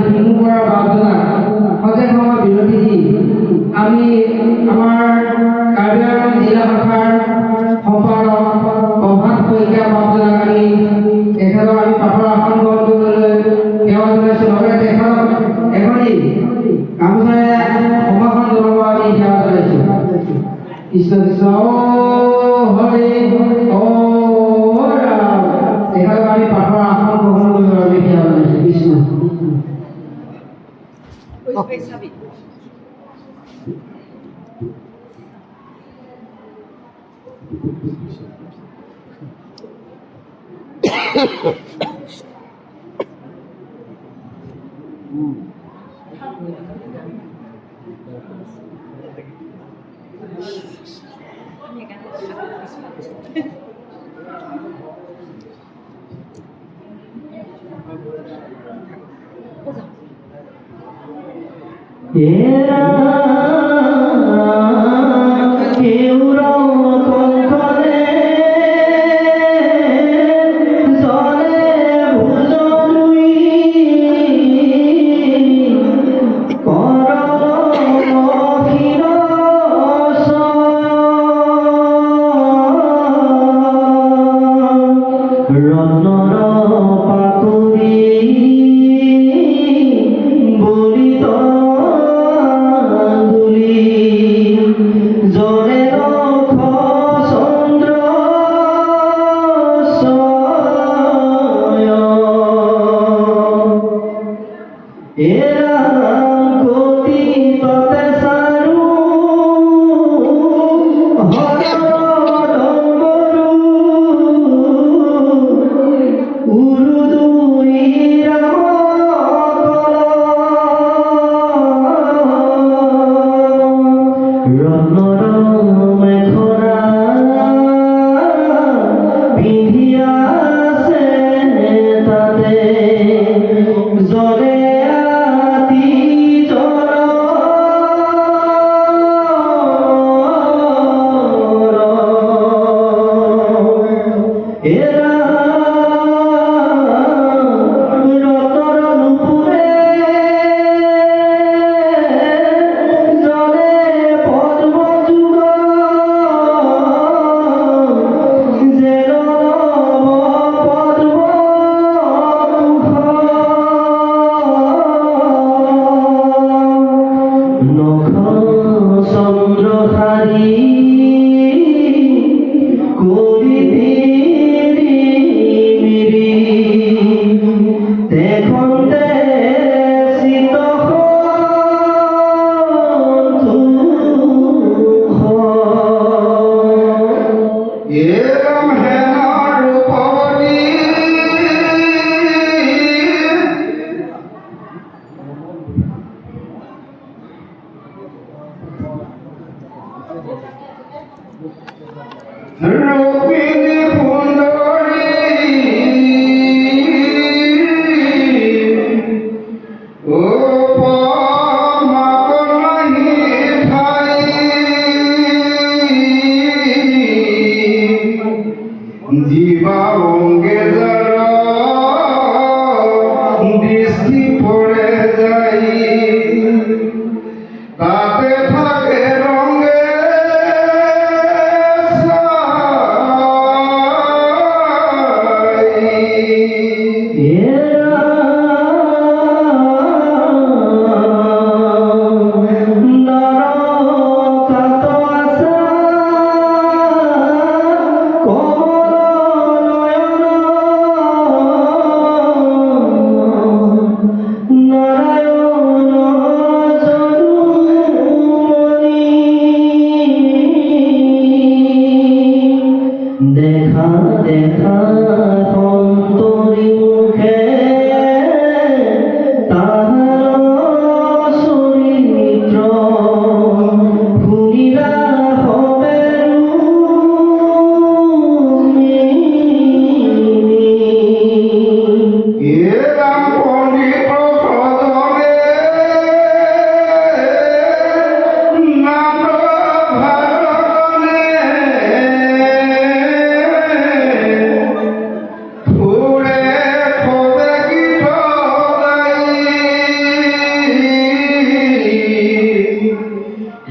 হিমু কৰা বাজনা সদায় সময় বিৰতি দি আমি আমাৰ কাৰ্বি আংলং জিলা শাখাৰ সম্পাদক প্ৰভাত শইকীয়া বাজনাক আমি তেখেতক আমি পাঠৰ আসন গ্ৰহণ কৰিবলৈ সেৱা জনাইছোঁ। লগতে তেখেতক এখনি গামোচাৰে সমাসন জনাব আমি সেৱা জনাইছোঁ। কৃষ্ণ কৃষ্ণ হৰি ৰাম। তেখেতক আমি পাঠৰ আসন গ্ৰহণ কৰিবলৈ আমি সেৱা জনাইছোঁ। কৃষ্ণ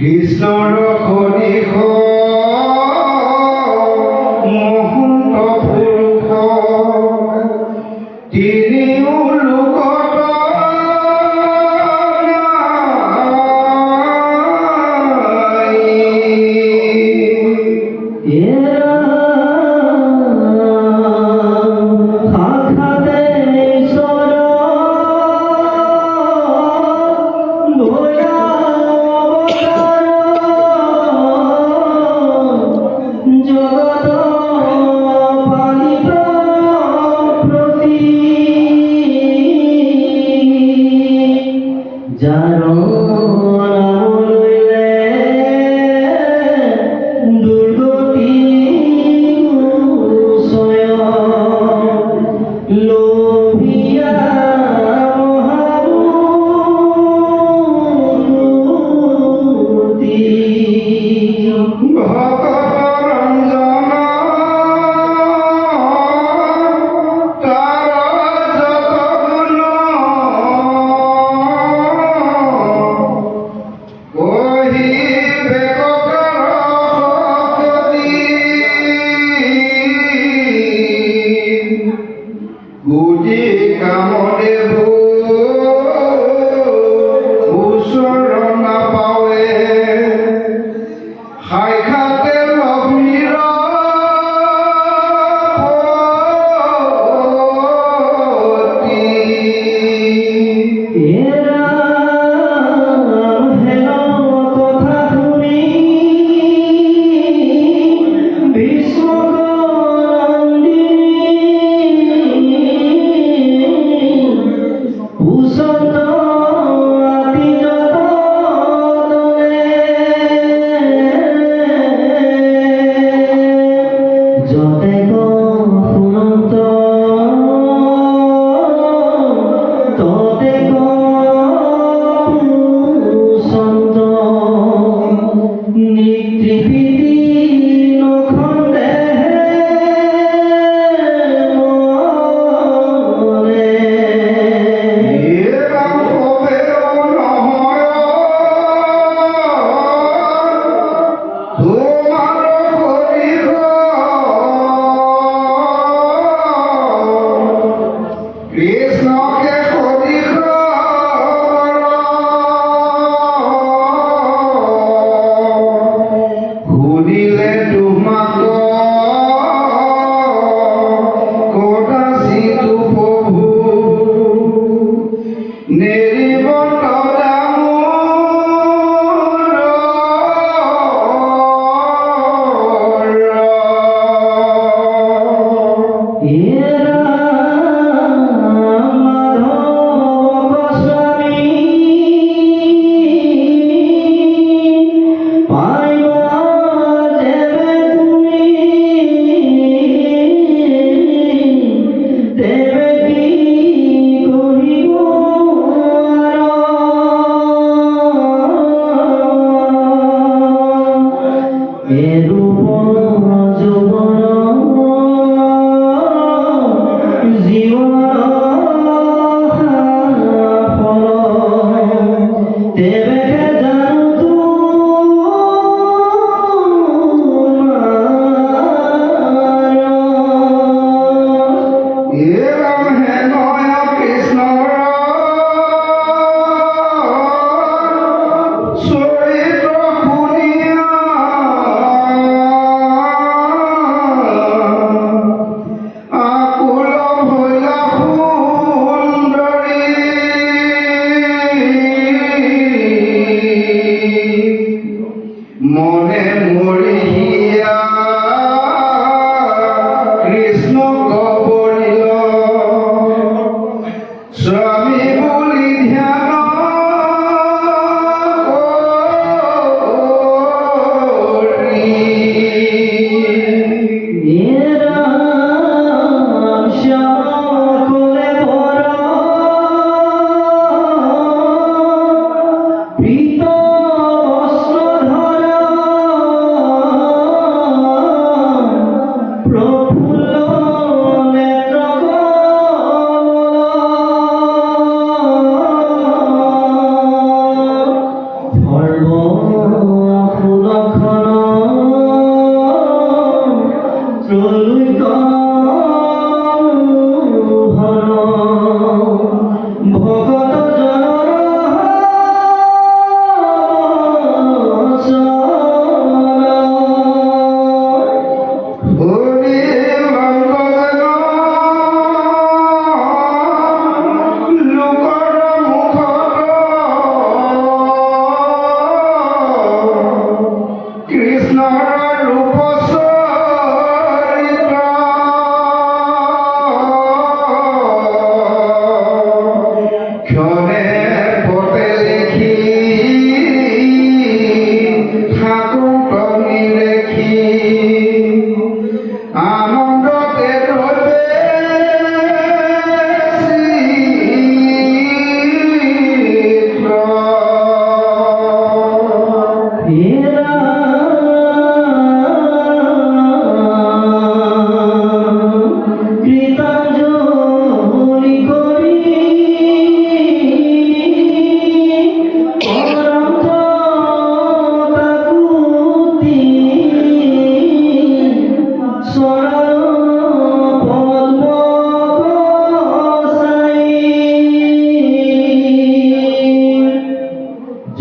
কৃষ্ণৰ সদিশ মহন্ত পুৰুষ তিনিও লোকত বুজি কামদেৱ ওচৰ নাপাৱে সাক্ষাতে লক্ষ্মীৰ কৃষ্ণকে সদিশ শুনিলে তোমাক কদাচিতো প্ৰভু নেৰিব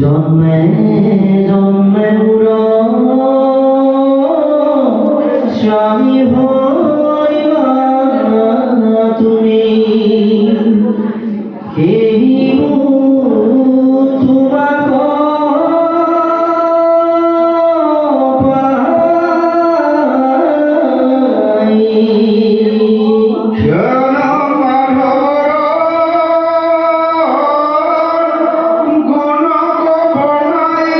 জন্মে জন্মে মোর স্বামী হইবা তুমি কেহিও তোমাক পাই। ক্ষণ মাধবর গুণক বর্ণাই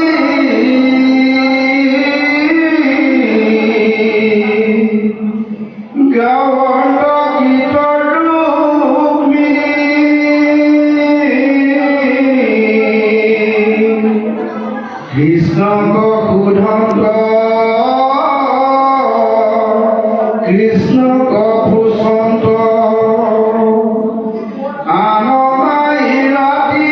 গাৱন্ত গীতৰ ৰুক্মিণী কৃষ্ণক সুধন্ত কৃষ্ণক ভূষন্ত আনমাই ৰাতি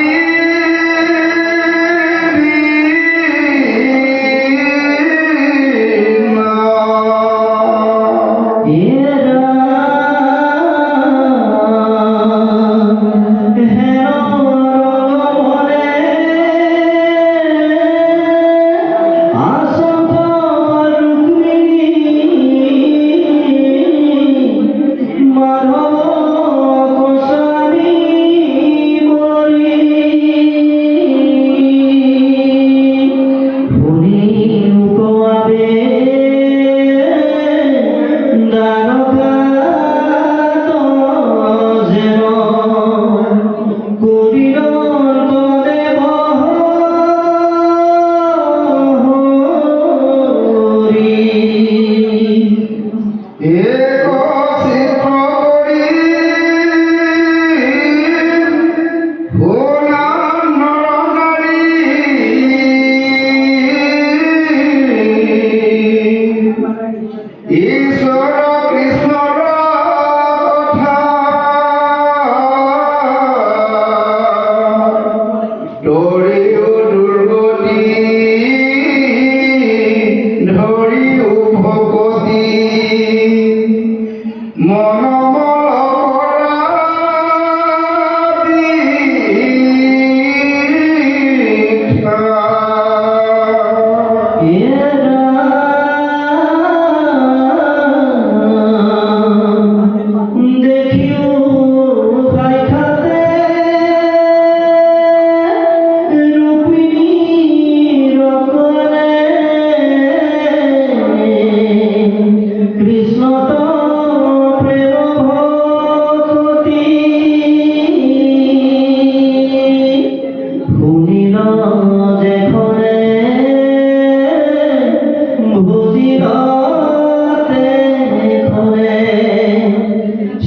ঈশ্বৰ কৃষ্ণৰ কথা ধৰিও দুৰ্গতি ধৰিও ভকতি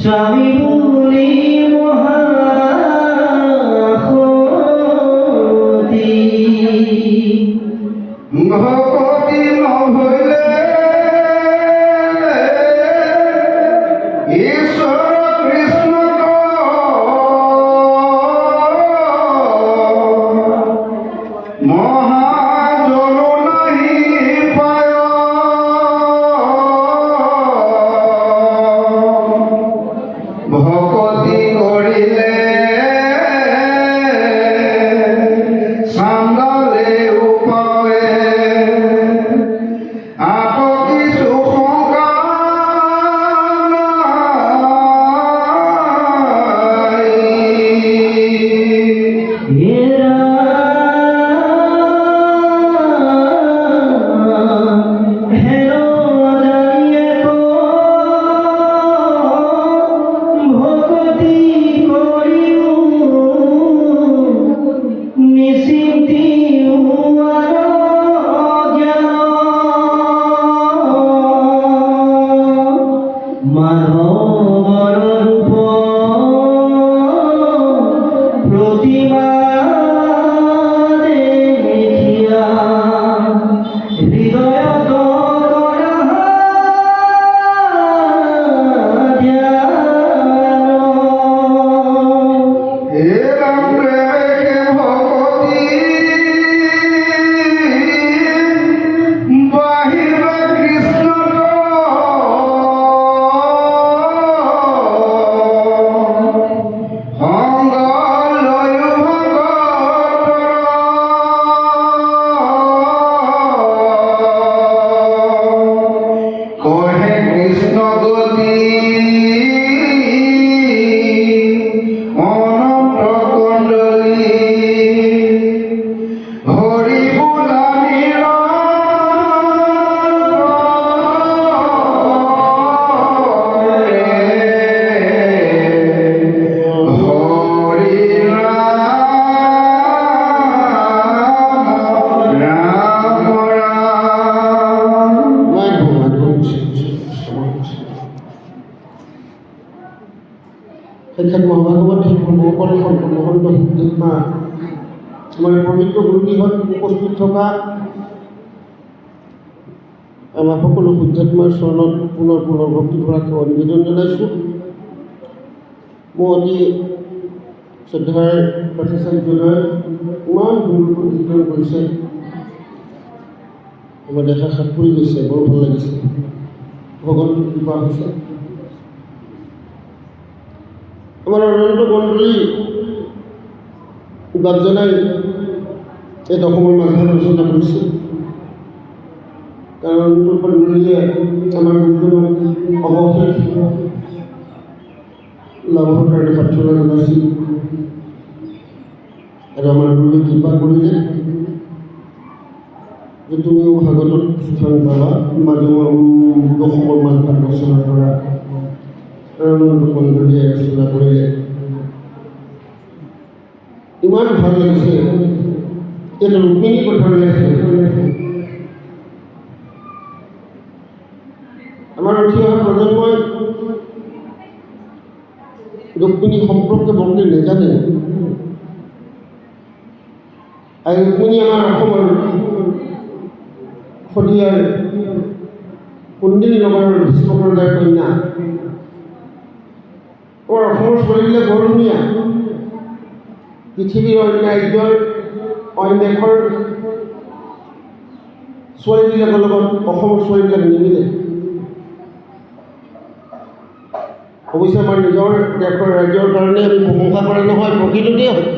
স্বামী বুলি মহাসতী ভকতি নহলে ঈশ্বৰ কৃষ্ণক মহাজন নাহি পায় ভকতি কৰিলে চান্দালে উপায়ে আপকি সুশংকা মাধৱৰ ৰূপ প্ৰতিমা দেখিয়া হৃদয়ত কৰা ধ্যান। হে ৰাম প্ৰেমে ভকতি বাহিবা কৃষ্ণ সংগ লয়ু ভগতি তেখেত মহাভাগৱত শিৱসকল মহন্ত শিৱমা আমাৰ পবিত্ৰ গুৰুগৃহত উপস্থিত থকা আমাৰ সকলো শুদ্ধাত্মাৰ চৰণত পুনৰ ভক্তি ভৰা সেৱা নিবেদন জনাইছোঁ। মোৰ অতি শ্ৰদ্ধাৰ পাঠচাৰ্যলৈ ইমান সুন্দৰ কীৰ্তন কৰিছে, আমাৰ দেখা সাত পৰি গৈছে, বৰ ভাল লাগিছে, ভগৱানৰ কৃপা হৈছে। আমাৰ অনন্ত মণ্ডলী বাদ জনাই এই দশমৰ মাজত আলোচনা কৰিছে, কাৰণ অনন্ত মণ্ডলীয়ে আমাৰ গুৰুজনক অৱশেষ লাভৰ কাৰণে প্ৰাৰ্থনা জনাইছিল আৰু আমাৰ গুৰুৱে কৃপা কৰিলে যে তুমিও ভাগৱতত স্থান পাবা। দশমৰ মাজত আলোচনা কৰা অনন্ত মণ্ডলীয়ে আলোচনা কৰিলে, ইমান ভাল লাগিছে। এটা ৰুক্মিণী কথা ওলাইছে, আমাৰ উঠি অহা প্ৰজন্মই ৰুক্মিণী সম্পৰ্কে বৰকৈ নাজানে, আৰু ৰুক্মিণী আমাৰ অসমৰ শদিয়াৰ কুন্দিনী নগৰৰ ভীষ্ম সম্প্ৰদায়ৰ কন্যা। আমাৰ অসমৰ ছোৱালীবিলাক বৰ ধুনীয়া, পৃথিৱীৰ অন্য ৰাজ্যৰ অন্য দেশৰ ছোৱালীবিলাকৰ লগত অসমৰ ছোৱালীবিলাক নিমিলে। অৱশ্যে আমাৰ নিজৰ দেশৰ ৰাজ্যৰ কাৰণে আমি প্ৰশংসা কৰা নহয়, প্ৰকৃততেই সত্য।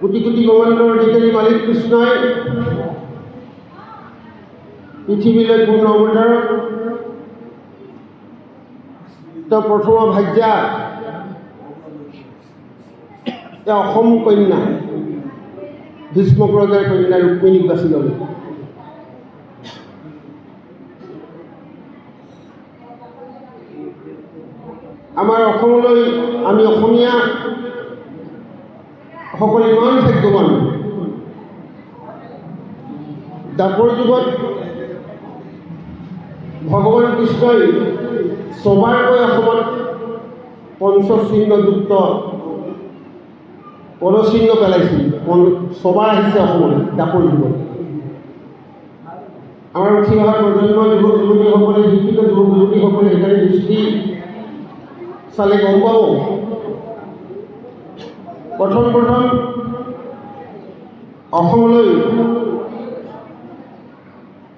কোটি কোটি ব্ৰহ্মাণ্ডৰ অধিকাৰী মালিক কৃষ্ণই পৃথিৱীলৈ পূৰ্ণ অৱতাৰ তেওঁ প্ৰথম ভাৰ্যা তেওঁ অসম কন্যা ভীষ্ম ৰজাৰ কন্যা ৰুক্মিণীক বাছি ল'লে। আমাৰ অসমলৈ আমি অসমীয়া সকলে ইমান ভাগ্যৱান। দ্বাপৰ যুগত ভগৱান কৃষ্ণই ছবাৰকৈ অসমত পঞ্চচিহ্নযুক্ত পদচিহ্ন পেলাইছিল, ছবাৰ আহিছে অসমলৈ দ্বাপৰ যুগত। আমাৰ উঠি অহা প্ৰজন্মৰ যুৱক যুৱতীসকলে, শিক্ষিত যুৱক যুৱতীসকলে সেইকাৰণে দৃষ্টি চালে গম পাব। প্ৰথম অসমলৈ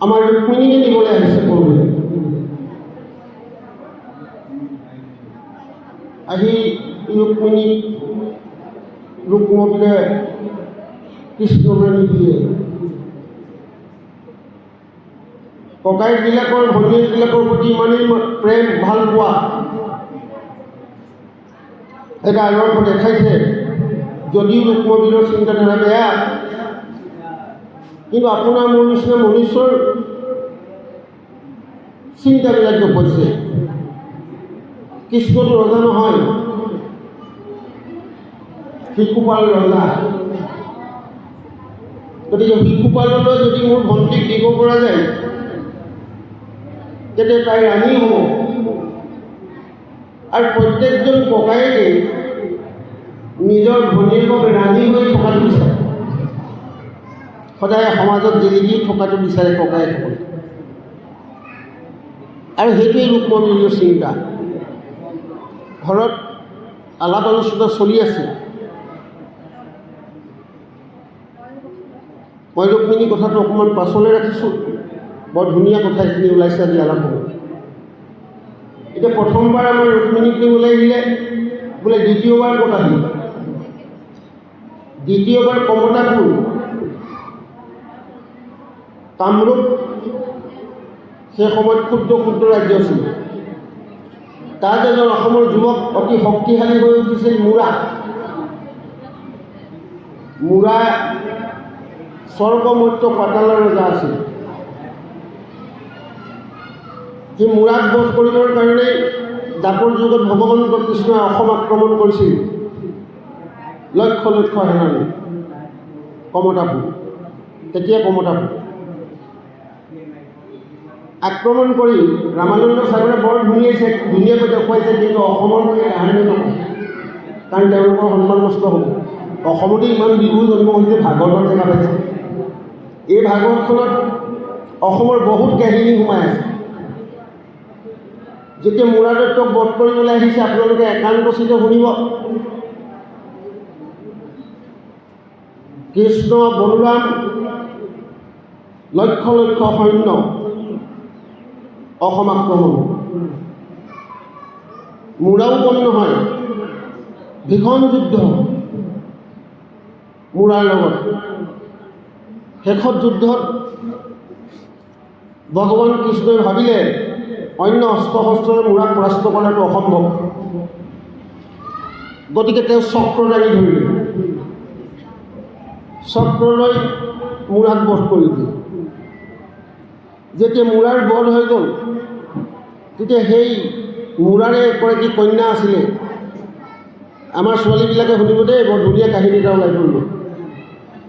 আমাৰ ৰুক্মিণীকে নিবলৈ আহিছে পূৰ্বে। আহি ৰুক্মিণীক ৰুক্মবীৰে কৃষ্ণলৈ নিদিয়ে। ককাইকবিলাকৰ ভনীয়েকবিলাকৰ প্ৰতি ইমানেই প্ৰেম ভাল পোৱা এটা আদৰ্শ দেখাইছে। যদিও ৰুক্মবীৰৰ চিন্তাধাৰা বেয়া, কিন্তু আপোনাৰ মোৰ নিচিনা মনুষ্যৰ চিন্তাবিলাক দেখুৱাইছে। কৃষ্ণটো ৰজা নহয়, শিশুপাল ৰজা। গতিকে শিশুপাললৈ যদি মোৰ ভণ্টিক দিব পৰা যায়, তেতিয়া তাই ৰাণী হ'ব। আৰু প্ৰত্যেকজন ককায়েকে নিজৰ ভনীয়েকক ৰাণী হৈ থকাটো বিচাৰে, সদায় সমাজত জিলিকি থকাটো বিচাৰে ককায়েকসকলে। আৰু সেইটোৱেই ৰুক্মবীৰৰ চিন্তা। ঘৰত আলাপ আলোচনা চলি আছে। মই ৰুক্মিণী কথাটো অকণমান পাছলৈ ৰাখিছোঁ, বৰ ধুনীয়া কথা এইখিনি ওলাইছে আজি আলাপ হ'ব। এতিয়া প্ৰথমবাৰ আমাৰ ৰুক্মিণীক ওলাই দিলে, বোলে দ্বিতীয়বাৰ ক'ত আহিল? দ্বিতীয়বাৰ কমতাপুৰ, কামৰূপ সেই সময়ত ক্ষুদ্ৰ ক্ষুদ্ৰ ৰাজ্য আছিল। তাত এজন অসমৰ যুৱক অতি শক্তিশালী হৈ উঠিছিল মুৰা। মুৰা স্বৰ্গ মৰ্ত্য পাতালৰ ৰজা আছিল। সেই মুৰাক বধ কৰিবৰ কাৰণে দ্বাপৰ যুগত ভগৱান কৃষ্ণই অসম আক্ৰমণ কৰিছিল। লক্ষ লক্ষ সেনানী কমতাপুৰ, তেতিয়া কমতাপুৰ। আক্ৰমণ কৰি ৰামানন্দ চাগৰে বৰ ধুনীয়াকৈ দেখুৱাইছে, কিন্তু অসমৰ বুলি কাহিনী নহয়, কাৰণ তেওঁলোকৰ সন্মান নষ্ট হ'ব। অসমতে ইমান বিহু জন্ম হৈছে, ভাগৱতৰ জেগা পাইছে। এই ভাগৱতখনত অসমৰ বহুত কাহিনী সোমাই আছে। যেতিয়া মূৰাদত্তক বধ কৰিবলৈ আহিছে, আপোনালোকে একান্তচিত শুনিব। কৃষ্ণ, বলোৰাম, লক্ষ লক্ষ সৈন্য অসম আক্ৰমণ। মূৰাও কম নহয়, ভীষণ যুদ্ধ মূৰাৰ লগত। শেষত যুদ্ধত ভগৱান কৃষ্ণই ভাবিলে অন্য অস্ত্ৰ শস্ত্ৰৰে মূৰাক পৰাস্ত কৰাটো অসম্ভৱ, গতিকে তেওঁ চক্ৰ দাঙি ধৰিলে, চক্ৰ লৈ মূৰাক বধ কৰি দিয়ে। যেতিয়া মূৰাৰ বধ হৈ গ'ল, তেতিয়া সেই মূৰাৰে এগৰাকী কন্যা আছিলে। আমাৰ ছোৱালীবিলাকে শুনিব দেই, বৰ ধুনীয়া কাহিনী এটা ওলাই পৰিব।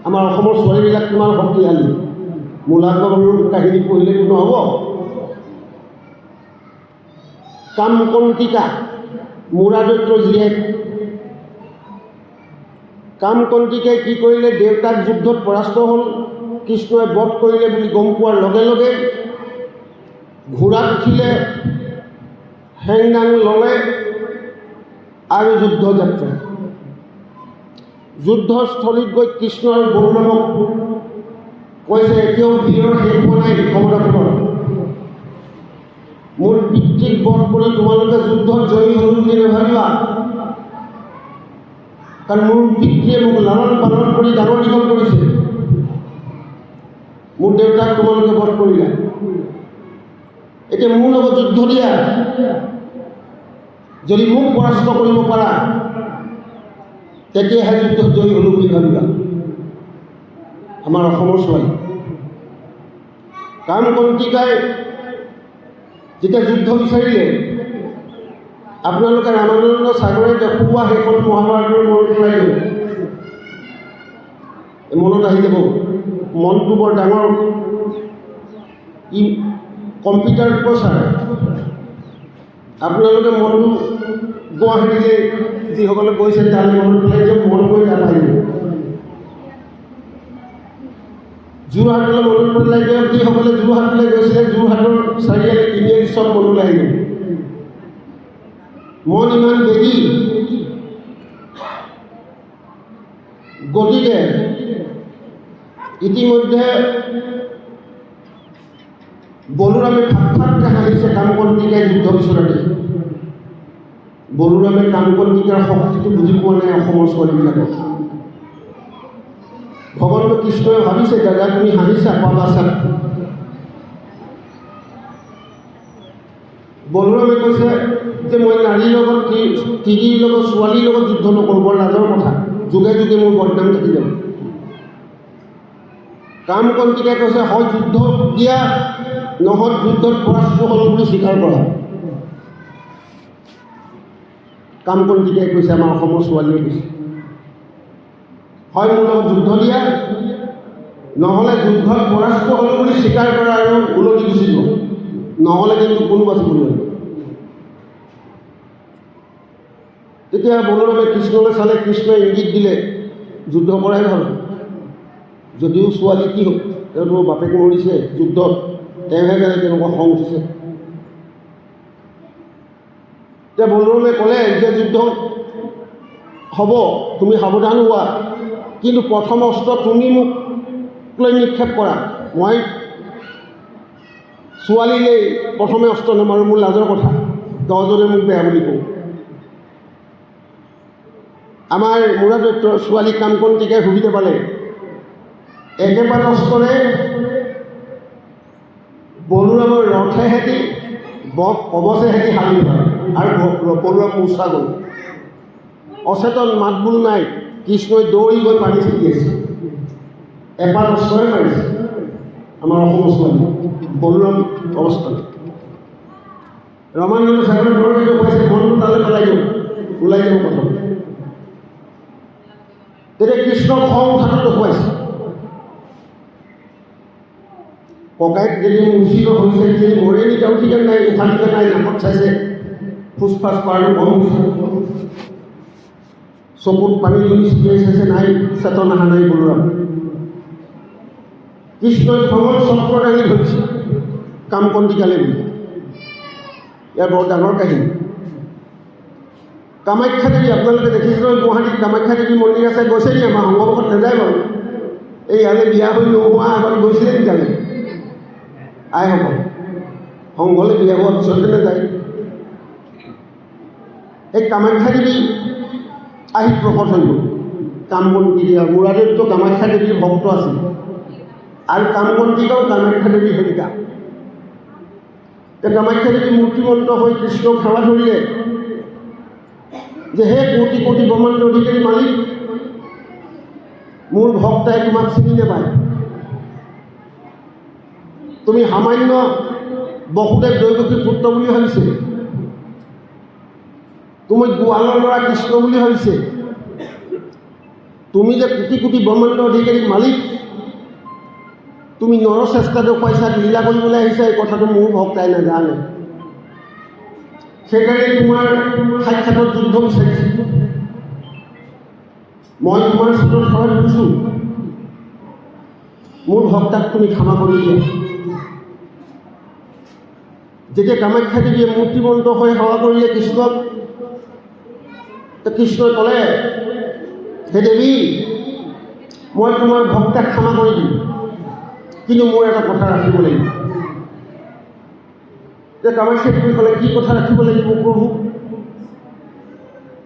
আমাৰ অসমৰ ছোৱালীবিলাক কিমান শক্তিশালী, মূলাগ্ৰহৰ কাহিনী পঢ়িলেতো নহ'ব। কামকন্তিকা, মূৰাদত্তৰ জীয়েক। কামকন্তিকাই কি কৰিলে, দেউতাক যুদ্ধত পৰাস্ত হ'ল, কৃষ্ণই বধ কৰিলে বুলি গম পোৱাৰ লগে লগে ঘোঁৰাত উঠিলে, হেংদাং ল'লে আৰু যুদ্ধযাত্ৰা। যুদ্ধস্থলীত গৈ কৃষ্ণ আৰু বলোৰামক কৈছে, এতিয়াও বীৰৰ শেষ হোৱা নাই ক্ষমতাখনত। মোৰ পিতৃক বধ কৰি তোমালোকে যুদ্ধত জয়ী হ'ল বুলি নাভাবিবা, কাৰণ মোৰ পিতৃয়ে মোক লালন পালন কৰি ডাঙৰ দীঘল কৰিছে। মোৰ দেউতাক তোমালোকে বধ কৰিলা, এতিয়া মোৰ লগত যুদ্ধ দিয়া। যদি মোক পৰাস্ত কৰিব পাৰা, তেতিয়াহে যুদ্ধত জয়ী হ'লোঁ বুলি ভাবিবা। আমাৰ অসমৰ ছোৱালী কামকন্তিকাই যেতিয়া যুদ্ধ বিচাৰিলে, আপোনালোকে ৰামানন্দ চাগৰে দেখুওৱা সেইখন মহাভাৰতৰ মনত পেলাই গ'ল। মনত আহি যাব, মনটো বৰ ডাঙৰ, ই কম্পিউটাৰ প্ৰচাৰ। আপোনালোকে মনটো গুৱাহাটীলৈ যিসকলে গৈছে তালৈ মনত পেলাই যে মন গৈ তাত আহিব। যোৰহাটলৈ মনত পেলাই দিয়ক, যিসকলে যোৰহাটলৈ গৈছিলে যোৰহাটৰ চাৰিআলি তিনিআলি চব মনলৈ আহিব। মন ইমান বেগী, গতিকে ইতিমধ্যে বলোৰামে ফাটফাটকৈ হাঁহিছে কামকন্তিকাই যুদ্ধ বিচৰা দেখি। বলোৰামে কামকন্তিকাৰ শক্তিটো বুজি পোৱা নাই অসমৰ ছোৱালীবিলাকক। ভগৱান কৃষ্ণই ভাবিছে, দাদা তুমি হাঁহিছা, পাবা চাক। বলোৰামে কৈছে যে মই নাৰীৰ লগত, তিৰিৰ লগত, ছোৱালীৰ লগত যুদ্ধ নকৰোঁ, বৰ লাজৰ কথা, যুগে যুগে মোৰ বদনাম থাকি যাব। কামকন্তিকাই কৈছে, হয় যুদ্ধ দিয়া, নহয় যুদ্ধত পৰাস্ত হ'ল বুলি স্বীকাৰ কৰা। কামকন্তিকাই কৈছে, আমাৰ অসমৰ ছোৱালীয়ে কৈছে, হয় মোৰ লগত যুদ্ধ দিয়া, নহ'লে যুদ্ধত পৰাস্ত হ'লোঁ বুলি স্বীকাৰ কৰা আৰু উলটি গুচি যোৱা, নহ'লে কিন্তু কোনো বাচিব নোৱাৰিব। তেতিয়া বলোৰামে কৃষ্ণলৈ চালে, কৃষ্ণই ইংগিত দিলে যুদ্ধ কৰাই ভাল। যদিও ছোৱালী কি হ'ল, তেওঁৰ বাপেক মৰিছে যুদ্ধত, তেওঁহে জানে তেনেকুৱা খং উঠিছে। এতিয়া বলোৰামে ক'লে যে যুদ্ধ হ'ব, তুমি সাৱধান হোৱা, কিন্তু প্ৰথম অস্ত্ৰ তুমি মোক লৈ নিক্ষেপ কৰা, মই ছোৱালীলৈ প্ৰথমে অস্ত্ৰ নামাৰোঁ, মোৰ লাজৰ কথা, দহজনে মোক বেয়া বুলি কওঁ। আমাৰ মূৰাদত্তৰ ছোৱালী কামকন্তিকাই সুবিধা পালে, একেবাৰে অস্ত্ৰৰে বলোৰামৰ ৰথেহেঁতি কবচেহেঁতি হালি হয় আৰু বলোৰাম মূৰ্ছা গ'ল। অচেতন, মাত বোল নাই। কৃষ্ণই দৌৰি গৈ পানী ছিটিয়াইছে, এপাত অস্ত্ৰৰে মাৰিছে আমাৰ অসমৰ ছোৱালী, বলোৰাম অৱস্থাত। ৰামানন্দ চাগৰে দৌৰি দেখুৱাইছে, মনটো তালৈ পেলাই দিওঁ, ওলাই যাব প্ৰথম। তেতিয়া কৃষ্ণৰ খং উঠাটো দেখুৱাইছে। ককাইক যদি মূৰ্ছিত হৈছে যদি মৰে নিতাও ঠিক নাই, উশাহ নাই, নাকত চাইছে, ফুচফাচ কৰাটো কম হৈছে, চকুত পানী যদি ছিটিয়াই চাইছে নাই, চেতন অহা নাই বলোৰাম। কৃষ্ণই খঙৰ চক্ৰ দাঙি ধৰিছে কামকন্তিকালে বুলি। ইয়াৰ বৰ ডাঙৰ কাহিনী। কামাখ্যা দেৱী আপোনালোকে দেখিছে নহয়, গুৱাহাটীত কামাখ্যা দেৱী মন্দিৰ আছে, গৈছে নি? আমাৰ সংঘবকত নাযায় বাৰু। এই ইয়ালে বিয়া হৈ নোহোৱা আগত গৈছিলে নি তালৈ? আইসকল সংঘলৈ বিয়া হোৱাৰ পিছতে নাযায়। এই কামাখ্যা দেৱী আহি প্ৰকট হৈ গ'ল কামবন্তি দিয়া। মুৰাদেৱতো কামাখ্যা দেৱীৰ ভক্ত আছিল আৰু কামবন্তিকাও কামাখ্যা দেৱীৰ সেৱিকা। কামাখ্যা দেৱী মূৰ্তিমন্ত হৈ কৃষ্ণক সেৱা ধৰিলে যে হে কোটি কোটি ব্ৰহ্মাণ্ড অধিকাৰী মালিক, মোৰ ভক্তাই তোমাক চিনি নাপায়। তুমি সামান্য বসুদেৱ দৈৱকীৰ পুত্ৰ বুলি ভাবিছে, তুমি গোৱালৰ ল'ৰা কৃষ্ণ বুলি ভাবিছে। তুমি যে কোটি কোটি ব্ৰহ্মাণ্ড অধিকাৰী মালিক, তুমি নৰচেষ্টা দেখুৱাইছা, লীলা কৰিবলৈ আহিছা, এই কথাটো মোৰ ভক্তাই নাজানে। সেইকাৰণে তোমাৰ সাক্ষাতত যুদ্ধ বিচাৰিছোঁ। মই তোমাৰ চৰত সেৱা ধৰিছোঁ, মোৰ ভক্তাক তুমি ক্ষমা কৰি দিয়া। যেতিয়া কামাখ্যা দেৱীয়ে মূৰ্তিমন্ত হৈ সেৱা কৰিলে কৃষ্ণক, কৃষ্ণই ক'লে, হে দেৱী, মই তোমাৰ ভক্তাক ক্ষমা কৰি দিম, কিন্তু মোৰ এটা কথা ৰাখিব লাগিব। তেতিয়া কামাখ্যা দেৱী ক'লে, কি কথা ৰাখিব লাগিব প্ৰভু?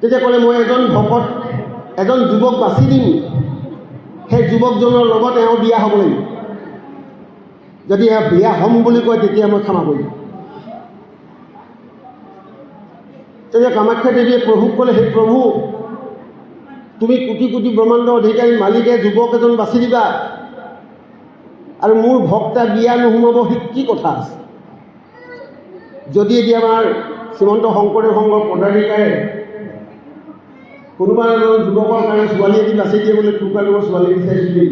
তেতিয়া ক'লে, মই এজন ভকত, এজন যুৱক বাছি দিম, সেই যুৱকজনৰ লগত এওঁ বিয়া হ'ব লাগিব। যদি এওঁ বিয়া হ'ম বুলি কয় তেতিয়া মই ক্ষমা কৰিম। তেতিয়া কামাখ্যা দেৱীয়ে প্ৰভুক ক'লে, হে প্ৰভু, তুমি কোটি কোটি ব্ৰহ্মাণ্ড অধিকাৰী মালিকে যুৱক এজন বাছি দিবা আৰু মোৰ ভক্তা বিয়া নোসোমাব, সেই কি কথা আছে? যদি এতিয়া আমাৰ শ্ৰীমন্ত শংকৰদেৱ সংঘৰ পদাধিকাৰে কোনোবা এজন যুৱকৰ কাৰণে ছোৱালী এটি বাছি দিয়ে বোলে, তোৰকালৰ ছোৱালী বিচাৰিছিলি,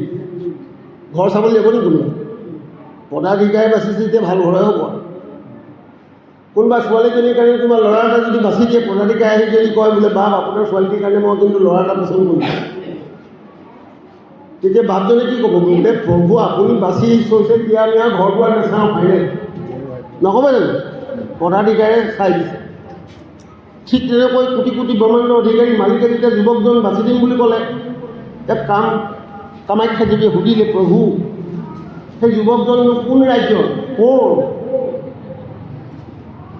ঘৰ চাবলৈ যাব নি? কোনোবা পদাধিকাৰে বাচিছে যেতিয়া ভাল ঘৰে হ'ব। কোনোবা ছোৱালীজনীৰ কাৰণে কোনোবা ল'ৰা এটা যদি বাছি দিয়ে, পদাধিকাৰে আহি যদি কয় বোলে, বাপ আপোনাৰ ছোৱালীটিৰ কাৰণে মই কিন্তু ল'ৰা এটা পচন্দ কৰিছোঁ, তেতিয়া বাপজনে কি ক'ব? বোলে প্ৰভু আপুনি বাছি থৈছে, এতিয়া আমি আৰু ঘৰ দুৱাৰ নাচাওঁ, ফাইনেল নক'ব জানো? পদাধিকাৰে চাই দিছে। ঠিক তেনেকৈ কোটি কোটি ব্ৰহ্মাণ্ড অধিকাৰী মালিকে যেতিয়া যুৱকজন বাছি দিম বুলি ক'লে, এক কামাখ্যা দেৱীয়ে সুধিলে, প্ৰভু সেই যুৱকজন কোন ৰাজ্যৰ, ক'ৰ?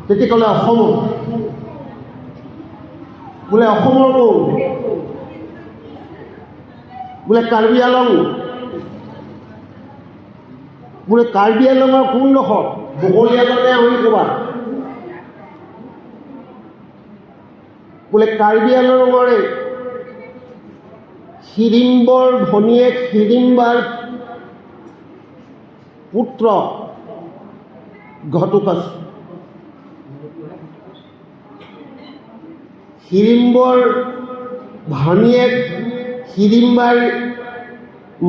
তেতিয়া ক'লে, অসমৰ। বোলে অসমৰ ক'ৰ? বোলে কাৰ্বি আলং। বোলে কাৰ্বি আলঙৰ কোনডোখৰ? বগলীয়াজনে আমি ক'ৰবাত। বোলে কাৰ্বি আলঙৰে হিড়িম্বৰ ভনীয়েক হিড়িম্বাৰ পুত্ৰ ঘটোৎকচ। হিড়িম্বৰ ভানীয়েক হিড়িম্বাৰ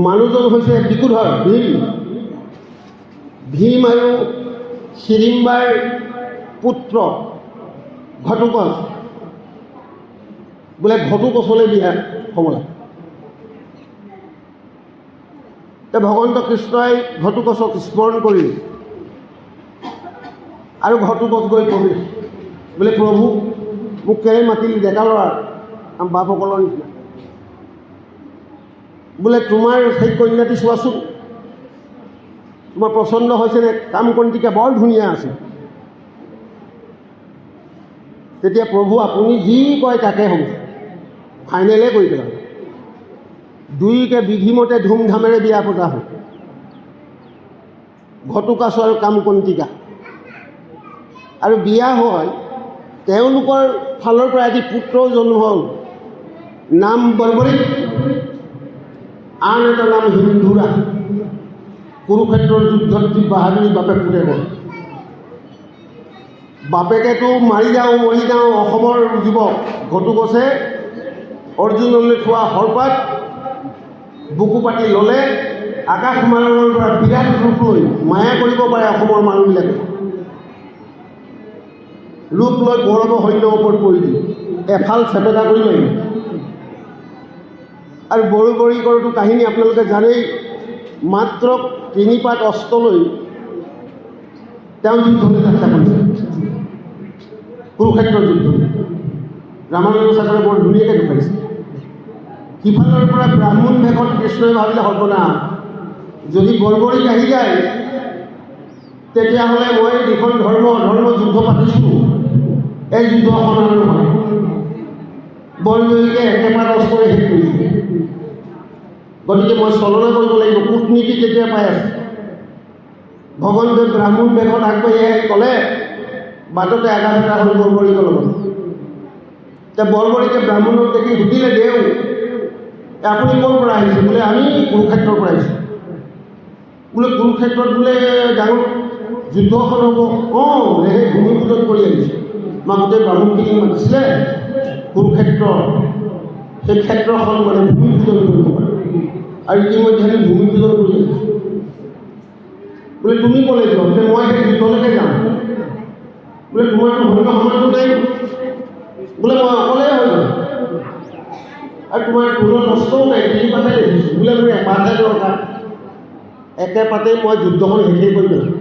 মানুহজন হৈছে বিকুধৰ, ভীম আৰু হিড়িম্বাৰ পুত্ৰ ঘটোৎকচ। বোলে ঘটোৎকচলৈ বিয়া হ'ব লাগে। ভগৱন্ত কৃষ্ণই ঘটোৎকচক স্মৰণ কৰিলে আৰু ঘটোৎকচ গৈ কবি বোলে, প্ৰভু মোক কেলে মাতিলি? ডেকা ল'ৰা, আমাৰ বাপসকলৰ নিচিনা। বোলে তোমাৰ সেই কন্যাটি চোৱাচোন, তোমাৰ পচন্দ হৈছেনে? কামকন্তিকা বৰ ধুনীয়া আছে। তেতিয়া প্ৰভু আপুনি যি কয় তাকে হ'ব, ফাইনেলে কৰি পেলাব। দুয়োকে বিধিমতে ধুমধামেৰে বিয়া পতা হ'ল, ঘটোৎকচ আৰু কামকন্তিকা। আৰু বিয়া হয়, তেওঁলোকৰ ফালৰ পৰা এটি পুত্ৰও জন্ম হ'ল, নাম বৰ্বৰিক, আন এটা নাম হিন্দুৰা। কুৰুক্ষেত্ৰৰ যুদ্ধত যি বাহাদুৰি বাপেক পুতে গ'ল। বাপেকেতো মাৰি যাওঁ মৰি যাওঁ, অসমৰ যুৱক ঘটোৎকচে অৰ্জুনলৈ থোৱা শৰপাত বুকু পাতি ল'লে আকাশ মানৱৰ পৰা বিৰাট ৰূপ লৈ মায়া কৰিব পাৰে অসমৰ মানুহবিলাকে। ৰূপ লৈ গৌৰৱ সৈন্যৰ ওপৰত পৰি দিয়ে, এফাল চেপেটা কৰি মাৰিব। আৰু বৰবৰীকৰটো কাহিনী আপোনালোকে জানেই, মাত্ৰ 3 পাত অস্ত্ৰ লৈ তেওঁ যুদ্ধলৈ যাত্ৰা কৰিছে, কুৰুক্ষেত্ৰৰ যুদ্ধ। ৰামানন্দ চাগৰে বৰ ধুনীয়াকৈ দেখুৱাইছে। সিফালৰ পৰা ব্ৰাহ্মণ ভেষত কৃষ্ণই ভাবিলে সৰ্বনাশ, যদি বৰবৰীক আহি যায় তেতিয়াহ'লে মই যিখন ধৰ্ম যুদ্ধ পাতিছোঁ এই যুদ্ধ সমাধান নহয়। বৰবৰীকে একেপাত অস্ত্ৰৰে শেষ কৰি দিলে। গতিকে মই চলনা কৰিব লাগিব। কূটনীতি তেতিয়া পাই আছে। ভগৱন্তই ব্ৰাহ্মণ বেশত আগবাঢ়ি আহি ক'লে, বাটতে আঘাত এটা হ'ল বৰবৰীকৰ লগত। এতিয়া বৰবৰীকে ব্ৰাহ্মণক দেখি সুধিলে, দেও আপুনি ক'ৰ পৰা আহিছে? বোলে আমি কুৰুক্ষেত্ৰৰ পৰা আহিছোঁ। বোলে কুৰুক্ষেত্ৰত বোলে ডাঙৰ যুদ্ধখন হ'ব? অঁ, সেই ভূমি পূজন কৰি আহিছোঁ। গোটেই ব্ৰাহ্মণখিনি মাতিছিলে কুৰুক্ষেত্ৰ, সেই ক্ষেত্ৰখন মানে ভূমি পূজন কৰিব পাৰে। আৰু ইতিমধ্যে আমি ভূমি পূজন কৰি আহিছোঁ। বোলে তুমি ক'লে যোৱা? বোলে মই সেই যুদ্ধলৈকে যাম। বোলে তোমাৰতো সৈন্য সমানটো নাই? বোলে মই অকলে হৈ যাম। আৰু তোমাৰ কোনো কষ্টও নাই, 3 পাতে দেখিছোঁ। বোলে মোৰ এপাতহে দৰকাৰ, একে পাতেই মই যুদ্ধখন শেষেই কৰি পেলাম।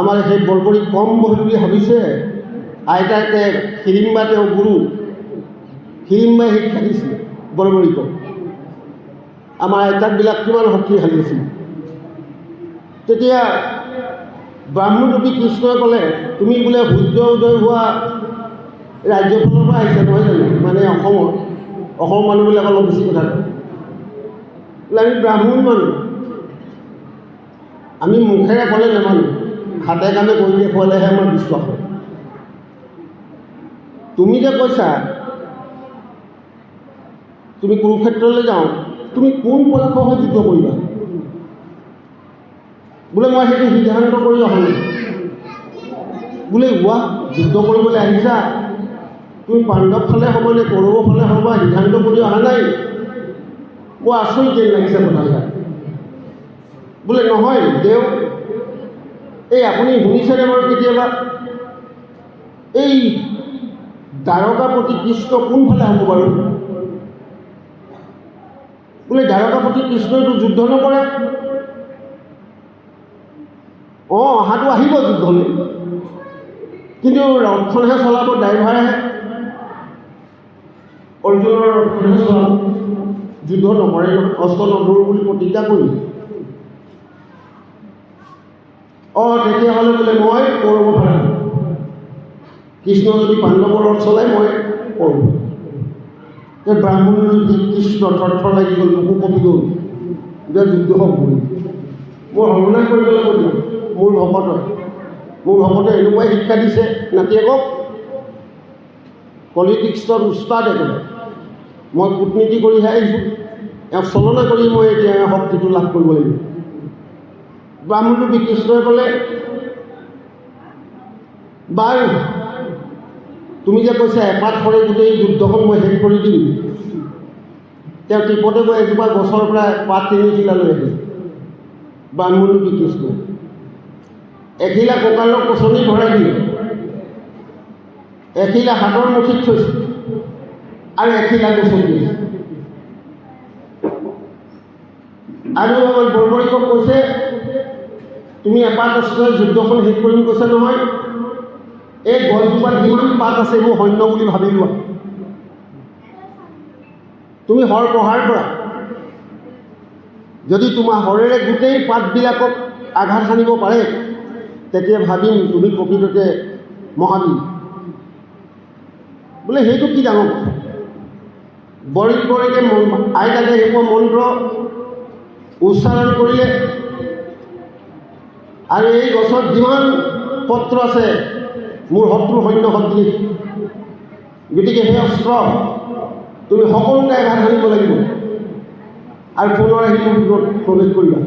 আমাৰ সেই বৰবৰী কম বহি বুলি ভাবিছে। আইতাকে হিড়িম্বা তেওঁ গুৰু, হিড়িম্বাই শিক্ষা দিছিল বৰবৰীকক। আমাৰ আইতাকবিলাক কিমান শক্তিশালী আছিল। তেতিয়া ব্ৰাহ্মণৰূপী কৃষ্ণই ক'লে, তুমি বোলে সূৰ্য উদয় হোৱা ৰাজ্যখনৰ পৰা আহিছে নহয় জানো, মানে অসমৰ মানুহবিলাক অলপ বেছি কথা কয়। বোলে আমি ব্ৰাহ্মণ মানুহ, আমি মুখেৰে ক'লে নামানো, হাতে কামে কৰি দেখুৱালেহে আমাৰ বিশ্বাস হয়। তুমি যে কৈছা তুমি কুৰুক্ষেত্ৰলৈ যাওঁ, তুমি কোন পক্ষ হৈ যুদ্ধ কৰিবা? বোলে মই সেইটো সিদ্ধান্ত কৰি অহা নাই। বোলে ৱা, যুদ্ধ কৰিবলৈ আহিছা, তুমি পাণ্ডৱ ফালে হ'ব নে কৌৰৱৰ ফালে হ'বা সিদ্ধান্ত কৰি অহা নাই? বৰ আচৰিত যেন লাগিছে কথাবিলাক। বোলে নহয় দেও, এই আপুনি শুনিছেনে বাৰু কেতিয়াবা এই দ্বাৰকাপতি কৃষ্ণ কোনফালে হ'ব বাৰু? বোলে দ্বাৰকাপতি কৃষ্ণইতো যুদ্ধ নকৰে। অঁ, অহাটো আহিব যুদ্ধলৈ, কিন্তু ৰথখনহে চলাব, ড্ৰাইভাৰহে। অৰ্জুনৰ ৰথখনহে চলাব, যুদ্ধ নকৰে, অস্ত্ৰ নধৰোঁ বুলি প্ৰতিজ্ঞা কৰি। অঁ, তেতিয়াহ'লে বোলে মই কৌৰৱৰ ফালে, কৃষ্ণ যদি পাণ্ডৱৰ ৰথ চলাই মই কৰোঁ। এই ব্ৰাহ্মণৰ যদি কৃষ্ণ থৰ লাগি গ'ল, বুকু কপি গ'ল, এতিয়া যুদ্ধ হ'ব বুলি মোৰ সৰ্বনাশ কৰিব লাগিব। মোৰ ভকতে এনেকুৱাই শিক্ষা দিছে নাতিয়েকক, পলিটিক্সত উস্তাদ একেবাৰে। মই কূটনীতি কৰিহে আহিছোঁ, এওঁক চলনা কৰি মই এতিয়া শক্তিটো লাভ কৰিব লাগিব। ব্ৰাহ্মণৰূপী কৃষ্ণই ক'লে, বাৰু তুমি যে কৈছা এপাত সৰে গোটেই যুদ্ধখন মই শেষ কৰি দিম। তেওঁ টিপতে গৈ এজোপা গছৰ পৰা পাত 3 খিলা লৈ আহিল। ব্ৰাহ্মণৰূপী কৃষ্ণ এখিলা কঁকালৰ কচনি ভৰাই দিলে, এখিলা হাতৰ মুঠিত থৈছে আৰু এখিলা গছনি দিছে। আৰু আমাৰ বৰবৰীকক কৈছে, তুমি এপাত অস্ত্ৰৰে যুদ্ধখন শেষ কৰিম কৈছা নহয়, এই গছজোপাত যিমান পাত আছে এইবোৰ সৈন্য বুলি ভাবি লোৱা। তুমি হৰ প্ৰহাৰ কৰা, যদি তোমাৰ হৰেৰে গোটেই পাতবিলাকক আঘাত সানিব পাৰে তেতিয়া ভাবিম তুমি প্ৰকৃততে মহাবীৰ। বোলে সেইটো কি ডাঙৰ কথা? বৰবৰীকে আইতাকে সেইবোৰ মন্ত্ৰ উচ্চাৰণ কৰিলে, আৰু এই গছত যিমান পত্ৰ আছে মোৰ শত্ৰু সৈন্য সদৃশ, গতিকে সেই অস্ত্ৰ তুমি সকলোকে আঘাত সানিব লাগিব আৰু পুনৰ আহি মোৰ ভিতৰত প্ৰৱেশ কৰিবা।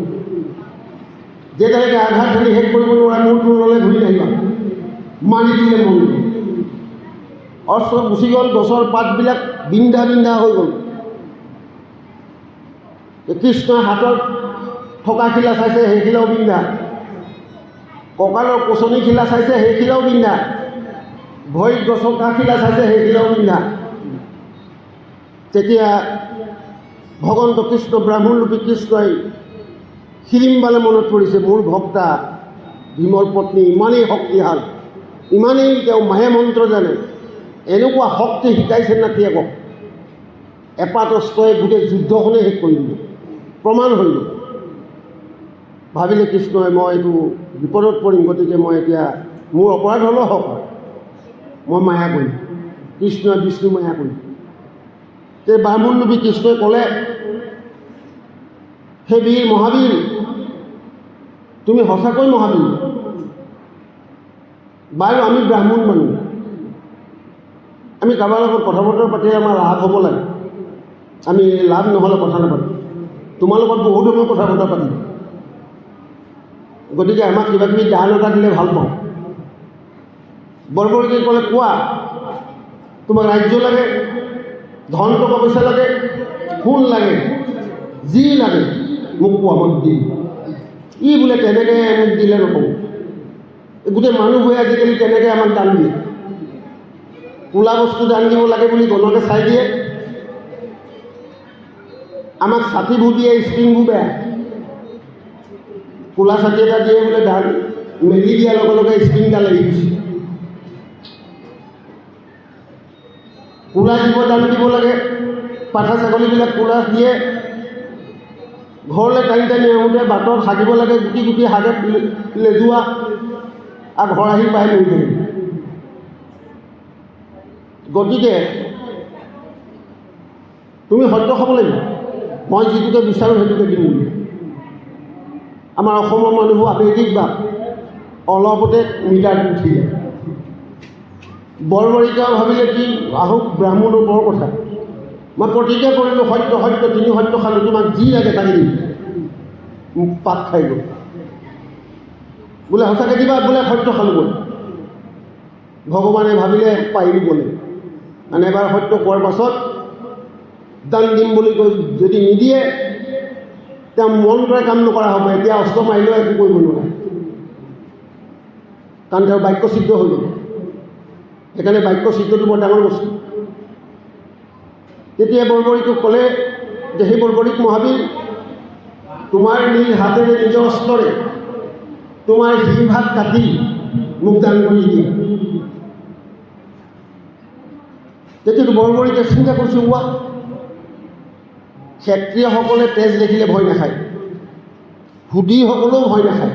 যেতিয়ালৈকে আঘাত সানি শেষ কৰিব নোৱাৰা মোৰ পুনৰলৈ ঘূৰি আহিবা, মাৰি দিলে মন। অস্ত্ৰ গুচি গ'ল, গছৰ পাতবিলাক বিন্ধা হৈ গ'ল। কৃষ্ণই হাতত থকা শিলা চাইছে সেই শিলাও বিন্ধা, কঁকালৰ কচনি শিলা চাইছে সেই শিলাও বিন্ধা, ভৰিত গছকা শিলা চাইছে সেই শিলাও বিন্ধা। তেতিয়া ভগৱন্ত কৃষ্ণ ব্ৰাহ্মণৰূপী কৃষ্ণই হিৰিম্বালে মনত পৰিছে, মোৰ ভক্তা ভীমৰ পত্নী ইমানেই শক্তিশাল, ইমানেই তেওঁ মাহে মন্ত্ৰ জানে, এনেকুৱা শক্তি শিকাইছে নাতিয়েকক, এপাত অস্ত্ৰই গোটেই যুদ্ধখনেই শেষ কৰি দিলোঁ, প্ৰমাণ হৈ গ'ল। ভাবিলে কৃষ্ণই মই এইটো বিপদত পৰিম, গতিকে মই এতিয়া মোৰ অপৰাধ হ'লেও হওক, মই মায়া কৰিম। কৃষ্ণই বিষ্ণু মায়া কৰিম। তে ব্ৰাহ্মণৰূপী কৃষ্ণই ক'লে, হে বীৰ মহাবীৰ, তুমি সঁচাকৈ মহাবীৰ। বাৰু আমি ব্ৰাহ্মণ মানুহ, আমি কাৰোবাৰ লগত কথা বতৰা পাতিলে আমাৰ লাভ হ'ব লাগে, আমি লাভ নহ'লে কথা নাপাতিম। তোমাৰ লগত বহুত সময় কথা বতৰা পাতিম, গতিকে আমাক কিবা কিবি দান এটা দিলে ভাল পাওঁ। বৰবৰীকে ক'লে, কোৱা তোমাক ৰাজ্য লাগে, ধন টকা পইচা লাগে, সোণ লাগে, যি লাগে মোক কোৱা, মই দিম। ই বোলে তেনেকৈ মোক দিলে নকওঁ, গোটেই মানুহবোৰে আজিকালি তেনেকৈ আমাক দান দিয়ে, ক'লা বস্তু দান দিব লাগে বুলি গণকে চাই দিয়ে, আমাক ছাতিবোৰ দিয়ে, স্প্ৰিংবোৰ বেয়া, ক'লা ছাতি এটা দিয়ে বোলে দান, মেলি দিয়াৰ লগে লগে স্প্ৰিংডাল লাগি গৈছে। ক'লা জীৱ দান দিব লাগে, পাঠা ছাগলীবিলাক ক'লা দিয়ে, ঘৰলৈ টানি টানি আহোঁতে বাটত হাগিব লাগে, গুটি গুটি হাগে লেজুৱা, আৰু ঘৰ আহি পাই লৈ থাকে। গতিকে তুমি সত্য খাব লাগিব, মই যিটোকে বিচাৰোঁ সেইটোকে দিম বুলি। আমাৰ অসমৰ মানুহবোৰ আৱেগিক বা অলপতে মিটাৰটো উঠি যায়। বৰবৰিকাও ভাবিলে কি আহোক ব্ৰাহ্মণৰ বৰ কথা, মই প্ৰতিজ্ঞা কৰিলোঁ সত্য সত্য, তিনি সত্য খালোঁ, তোমাক যি লাগে তাকে দিম। মোক পাত খাই গ'ল, বোলে সঁচাকৈ দিবা, বোলে সত্য খালোঁ গ'ল। ভগৱানে ভাবিলে পাৰিলোঁ বোলে, মানে এবাৰ সত্য কোৱাৰ পাছত দান দিম বুলি কৈ যদি নিদিয়ে, তেওঁ মন্ত্ৰই কাম নকৰা হ'ব। এতিয়া অস্ত্ৰ মাৰিলেও একো কৰিব নোৱাৰে, কাৰণ তেওঁ বাক্য সিদ্ধ হৈ গ'ল। সেইকাৰণে বাক্য সিদ্ধটো বৰ ডাঙৰ বস্তু। তেতিয়া বৰবৰীকক ক'লে যে সেই বৰবৰীক মহাবীৰ, তোমাৰ নিজ হাতেৰে নিজৰ অস্ত্ৰৰে তোমাৰ শিৰভাগ কাটি মোক দান কৰি দিয়া। তেতিয়াতো বৰবৰীকে চিন্তা কৰিছোঁ, কোৱা ক্ষেত্ৰীয়সকলে তেজ দেখিলে ভয় নাখায়, সুধীসকলেও ভয় নাখায়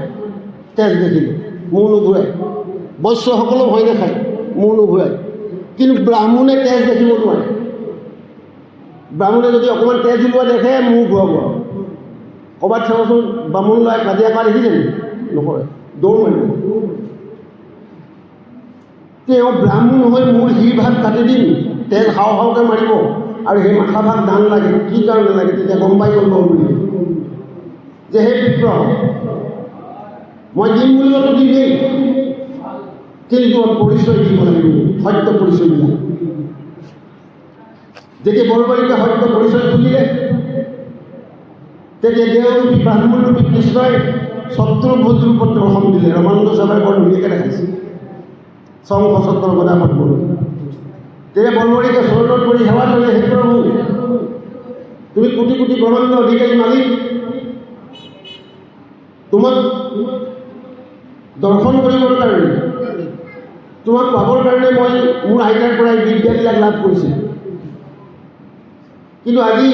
তেজ দেখিলে, মূৰ নুঘূৰাই, বৈশ্যসকলেও ভয় নাখায়, মূৰ নুঘূৰাই, কিন্তু ব্ৰাহ্মণে তেজ দেখিব নোৱাৰে। ব্ৰাহ্মণে যদি অকণমান তেজ ওলোৱা দেখে মূৰ ঘূৰাব। ক'ৰবাত চাবচোন ব্ৰাহ্মণ ল'ৰাই কাজিয়া কৰা দেখিছে নেকি? নকৰে, দৌৰ মাৰিব। তেওঁ ব্ৰাহ্মণ হৈ মোৰ শিৰভাগ কাটি দিম, তেজ হাও হাওকৈ মাৰিব, আৰু সেই মাথা ভাগ দান লাগে, কি কাৰণে লাগে তেতিয়া গম পাই গ'ল বুলি যে সেই বিগ্ৰহ মই দিম বুলিতো দিমেই, কিন্তু পৰিচয় দিব লাগিব, সত্য পৰিচয় দিয়া। যেতিয়া বৰবৰীকে সত্য পৰিচয় খুলিলে, তেতিয়া দেওৰূপী ব্ৰাহ্মণৰূপী কৃষ্ণই শত্ৰুভূত ৰূপত দৰ্শন দিলে। ৰমানন্দ সভাই বৰ ধুনীয়াকৈ দেখাইছে, শংখ চক্ৰ গদা পদ্ম। তেতিয়া বৰবৰীকে চৰণত পৰি সেৱা কৰিলে, হে প্ৰভু, তুমি কোটি কোটি ব্ৰহ্মাণ্ড অধিকাৰী মালিক, তোমাক দৰ্শন কৰিবৰ কাৰণে, তোমাক পাবৰ কাৰণে মই মোৰ আইতাৰ পৰাই বিদ্যাবিলাক লাভ কৰিছিলোঁ, কিন্তু আজি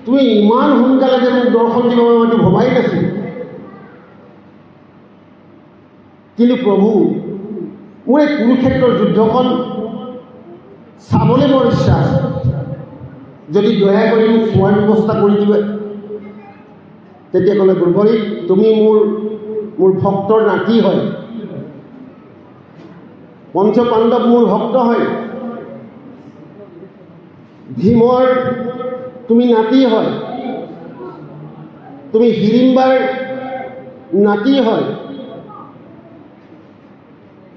তুমি ইমান সোনকালে যে মোক দৰ্শন দিব মইতো ভবাই নাছিলোঁ। কিন্তু প্ৰভু, মোৰ এই কুৰুক্ষেত্ৰৰ যুদ্ধখন চাবলৈ বৰ ইচ্ছা আছে, যদি দয়া কৰি মোক চোৱাৰ ব্যৱস্থা কৰি দিবা। তেতিয়া ক'লে, বৰবৰী, তুমি মোৰ ভক্তৰ নাতি হয়, পঞ্চ পাণ্ডৱ মোৰ ভক্ত হয়, ভীমৰ তুমি নাতি হয়, তুমি হিড়িম্বাৰ নাতি হয়,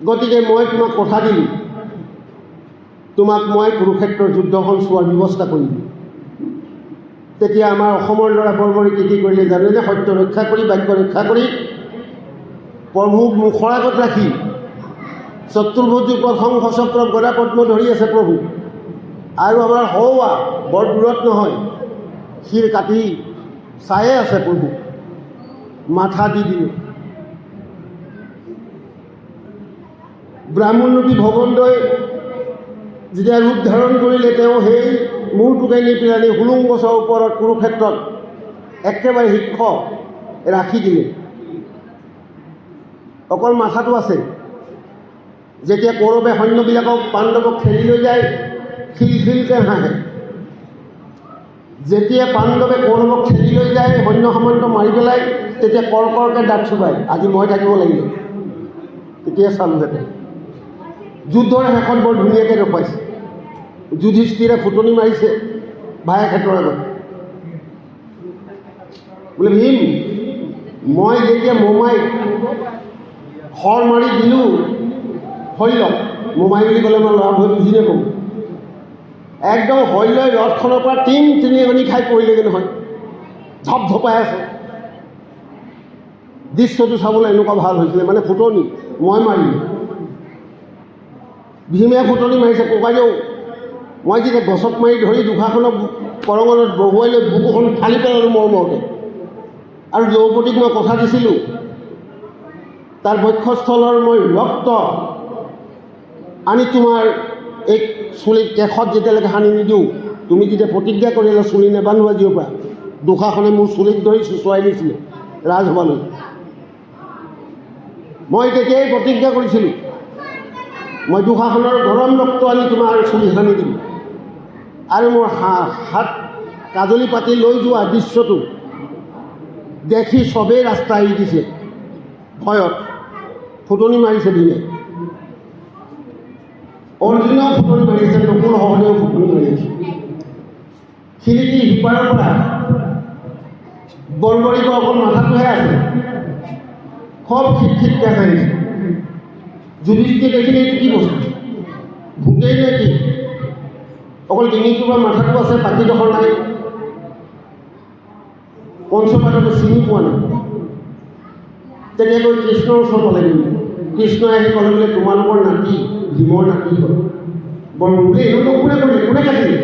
গতিকে মই তোমাক কথা দিলোঁ, তোমাক মই কুৰুক্ষেত্ৰৰ যুদ্ধখন চোৱাৰ ব্যৱস্থা কৰিম। তেতিয়া আমাৰ অসমৰ ল'ৰা বৰবৰীকে কি কৰিলে জানেনে? সত্য ৰক্ষা কৰি, বাক্য ৰক্ষা কৰি, প্ৰভুক মুখৰ আগত ৰাখি চতুৰ্ভুজ ওপৰত শংখ চক্ৰ গদা পদ্ম ধৰি আছে প্ৰভু। আৰু আমাৰ হৌৱা বৰ দূৰত নহয়, শিৰ কাটি চায়ে আছে প্ৰভু, মাথা দি দিলে। ব্ৰাহ্মণৰূপী ভগৱন্তই যেতিয়া ৰূপ ধাৰণ কৰিলে, তেওঁ সেই মূৰটোকে নি পেলাই হুলুং গছৰ ওপৰত কুৰুক্ষেত্ৰত একেবাৰে শিক্ষ ৰাখি দিলে। অকল মাথাটো আছে। যেতিয়া কৌৰৱে সৈন্যবিলাকক পাণ্ডৱক ঠেলি লৈ যায়, খিলখিলকৈ হাঁহে। যেতিয়া পাণ্ডৱে কৌৰৱক ঠেলি লৈ যায়, সৈন্য সামন্ত মাৰি পেলাই, তেতিয়া কৰ্কৰকৈ দাঁত চুবাই, আজি মই থাকিব লাগিব। তেতিয়া চালোহেঁতেন। যুদ্ধৰ শেষত বৰ ধুনীয়াকৈ দেখুৱাইছে। যুধিষ্ঠিৰে ফুটনি মাৰিছে ভায়েকহঁতৰ আগত, বোলে ভীম, মই যেতিয়া মোমাইক খৰ মাৰি দিলোঁ শৈলক, মোমাই বুলি ক'লে মই ল'ৰা হৈ বুজি নাপাওঁ, একদম শৈলই ৰথখনৰ পৰা তিনি এগনি খাই পৰিলেগৈ নহয়, ধপধপাই আছে। দৃশ্যটো চাবলৈ এনেকুৱা ভাল হৈছিলে, মানে ফুটনি মই মাৰিলোঁ। ভীমে ফুটনি মাৰিছে, ককাইদেউ মই যেতিয়া গছত মাৰি ধৰি দুখাখনক কৰঙনত বহুৱাই লৈ বুকুখন ফালি পেলালোঁ মৰমৰতে। আৰু দ্ৰৌপদীক মই কথা দিছিলোঁ, তাৰ বক্ষস্থলৰ মই ৰক্ত আনি তোমাৰ এই চুলিৰ কেশত যেতিয়ালৈকে সানি নিদিওঁ, তুমি যেতিয়া প্ৰতিজ্ঞা কৰিলে চুলি নেবান্ধো আজিৰ পৰা, দুখাখনে মোৰ চুলিত ধৰি চুচুৱাই নিছিলে ৰাজসভালৈ। মই তেতিয়াই প্ৰতিজ্ঞা কৰিছিলোঁ, মই দুখাখনৰ গৰম ৰক্ত আনি তোমাৰ চুলি সানি দিম। আৰু মোৰ হাত কাজলি পাতি লৈ যোৱা দৃশ্যটো দেখি চবেই ৰাস্তা এৰি দিছে ভয়ত। ফুটনি মাৰিছে দিনে, অৰ্জুনেও ফুটনি মাৰিছে, নকুল সহদেও ফুটনি মাৰিছে। খিৰিকী সিপাৰৰ পৰা বৰবৰীকৰ অকল মাথাটোহে আছে, খুব খিটখিটকৈ মাৰিছে। যুধিষ্ঠিৰে দেখিলে এইটো কি বস্তু, ভূতেই নে কি? অকল ডিঙিটো বা মাথাটো আছে, বাকীডোখৰ নাই। পঞ্চপাণ্ডৱে চিনি পোৱা নাই। তেনেকৈ কৃষ্ণৰ ওচৰত পালেগৈ। কৃষ্ণই আহি ক'লে বোলে তোমালোকৰ নাতি ভীমৰ নাতি হ'ল। বৰ বোলে এনেকুৱা কোনে কৰিলে, কোনে কাটিলে?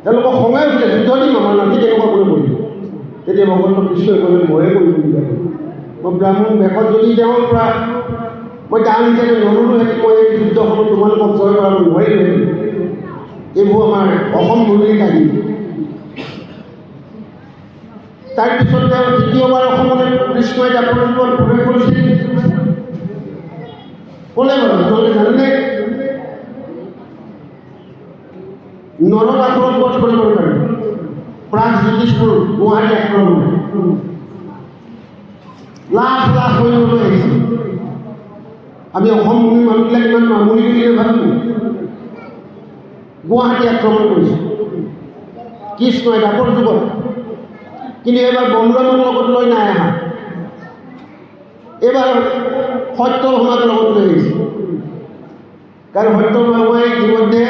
তেওঁলোকক খঙাই উঠিলে, যুদ্ধ দিম আমাৰ নাতি কেনেকুৱা কোনে কৰিলে? তেতিয়া ভগৱন্ত কৃষ্ণই ক'লে ময়ে কৰিম বুলি ক'লে। মই ব্ৰাহ্মণ বেশত যদি তেওঁৰ পৰা মই দান হিচাপে নল'লোহেঁতেন, মই এই যুদ্ধখনত তোমালোকক জয় কৰাব নোৱাৰিলোহেঁতেন। এইবোৰ আমাৰ অসম ভূমিৰ কাহিনী। তাৰপিছত তেওঁ দ্বিতীয়বাৰ অসমলৈ কৃষ্ণই জাপনৰ ওপৰত প্ৰৱেশ কৰিছিল। ক'লে বাৰু আপোনালোকে জানেনে? নৰকাসুৰক বধ কৰিবৰ কাৰণে প্ৰাগ জ্যোতিষপুৰ গুৱাহাটী আক্ৰমণ, লাখ লাখ সৈন্য লৈ আহিছিল। আমি অসম ভূমিৰ মানুহবিলাক ইমান মামুলি বুলি নাভাবিলোঁ। গুৱাহাটী আক্ৰমণ কৰিছে কৃষ্ণই দাপৰ যুগত। কিন্তু এইবাৰ বন্দুৰামৰ লগত লৈ নাই অহা, এইবাৰ সত্যভামাক লগত লৈ আহিছে। কাৰণ সত্যভামাই ইতিমধ্যে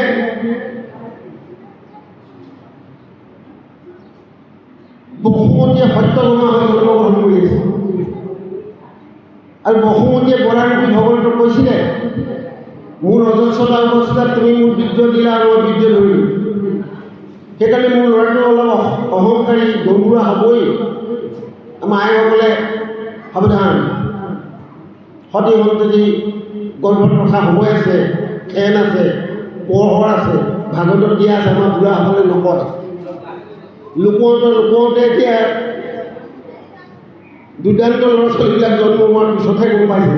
বসুমতীয়ে সত্যভামা হৈ জন্মগ্ৰহণ কৰি আছে। আৰু বসুমতীয়ে বৰাৰূপী ভগৱন্তক কৈছিলে, মোৰ অজস্ৰতা অৱস্থাত তুমি মোৰ বীৰ্য দিলা আৰু মই বীৰ্য ধৰিলোঁ। সেইকাৰণে মোৰ ল'ৰাটো অলপ অহংকাৰী গম্ভীৰা হ'বই। মায়েসকলে সাৱধান, সতী সন্ততি গৰ্ভত ৰখা সময় আছে, ফেন আছে, পোহৰ আছে, ভাগৱতত দিয়া আছে। আমাৰ বুঢ়াসকলে নকয়, লুকুৱাওঁতে এতিয়া দুৰ্দান্ত ল'ৰা ছোৱালীবিলাক জন্ম হোৱাৰ পিছতহে গম পাইছে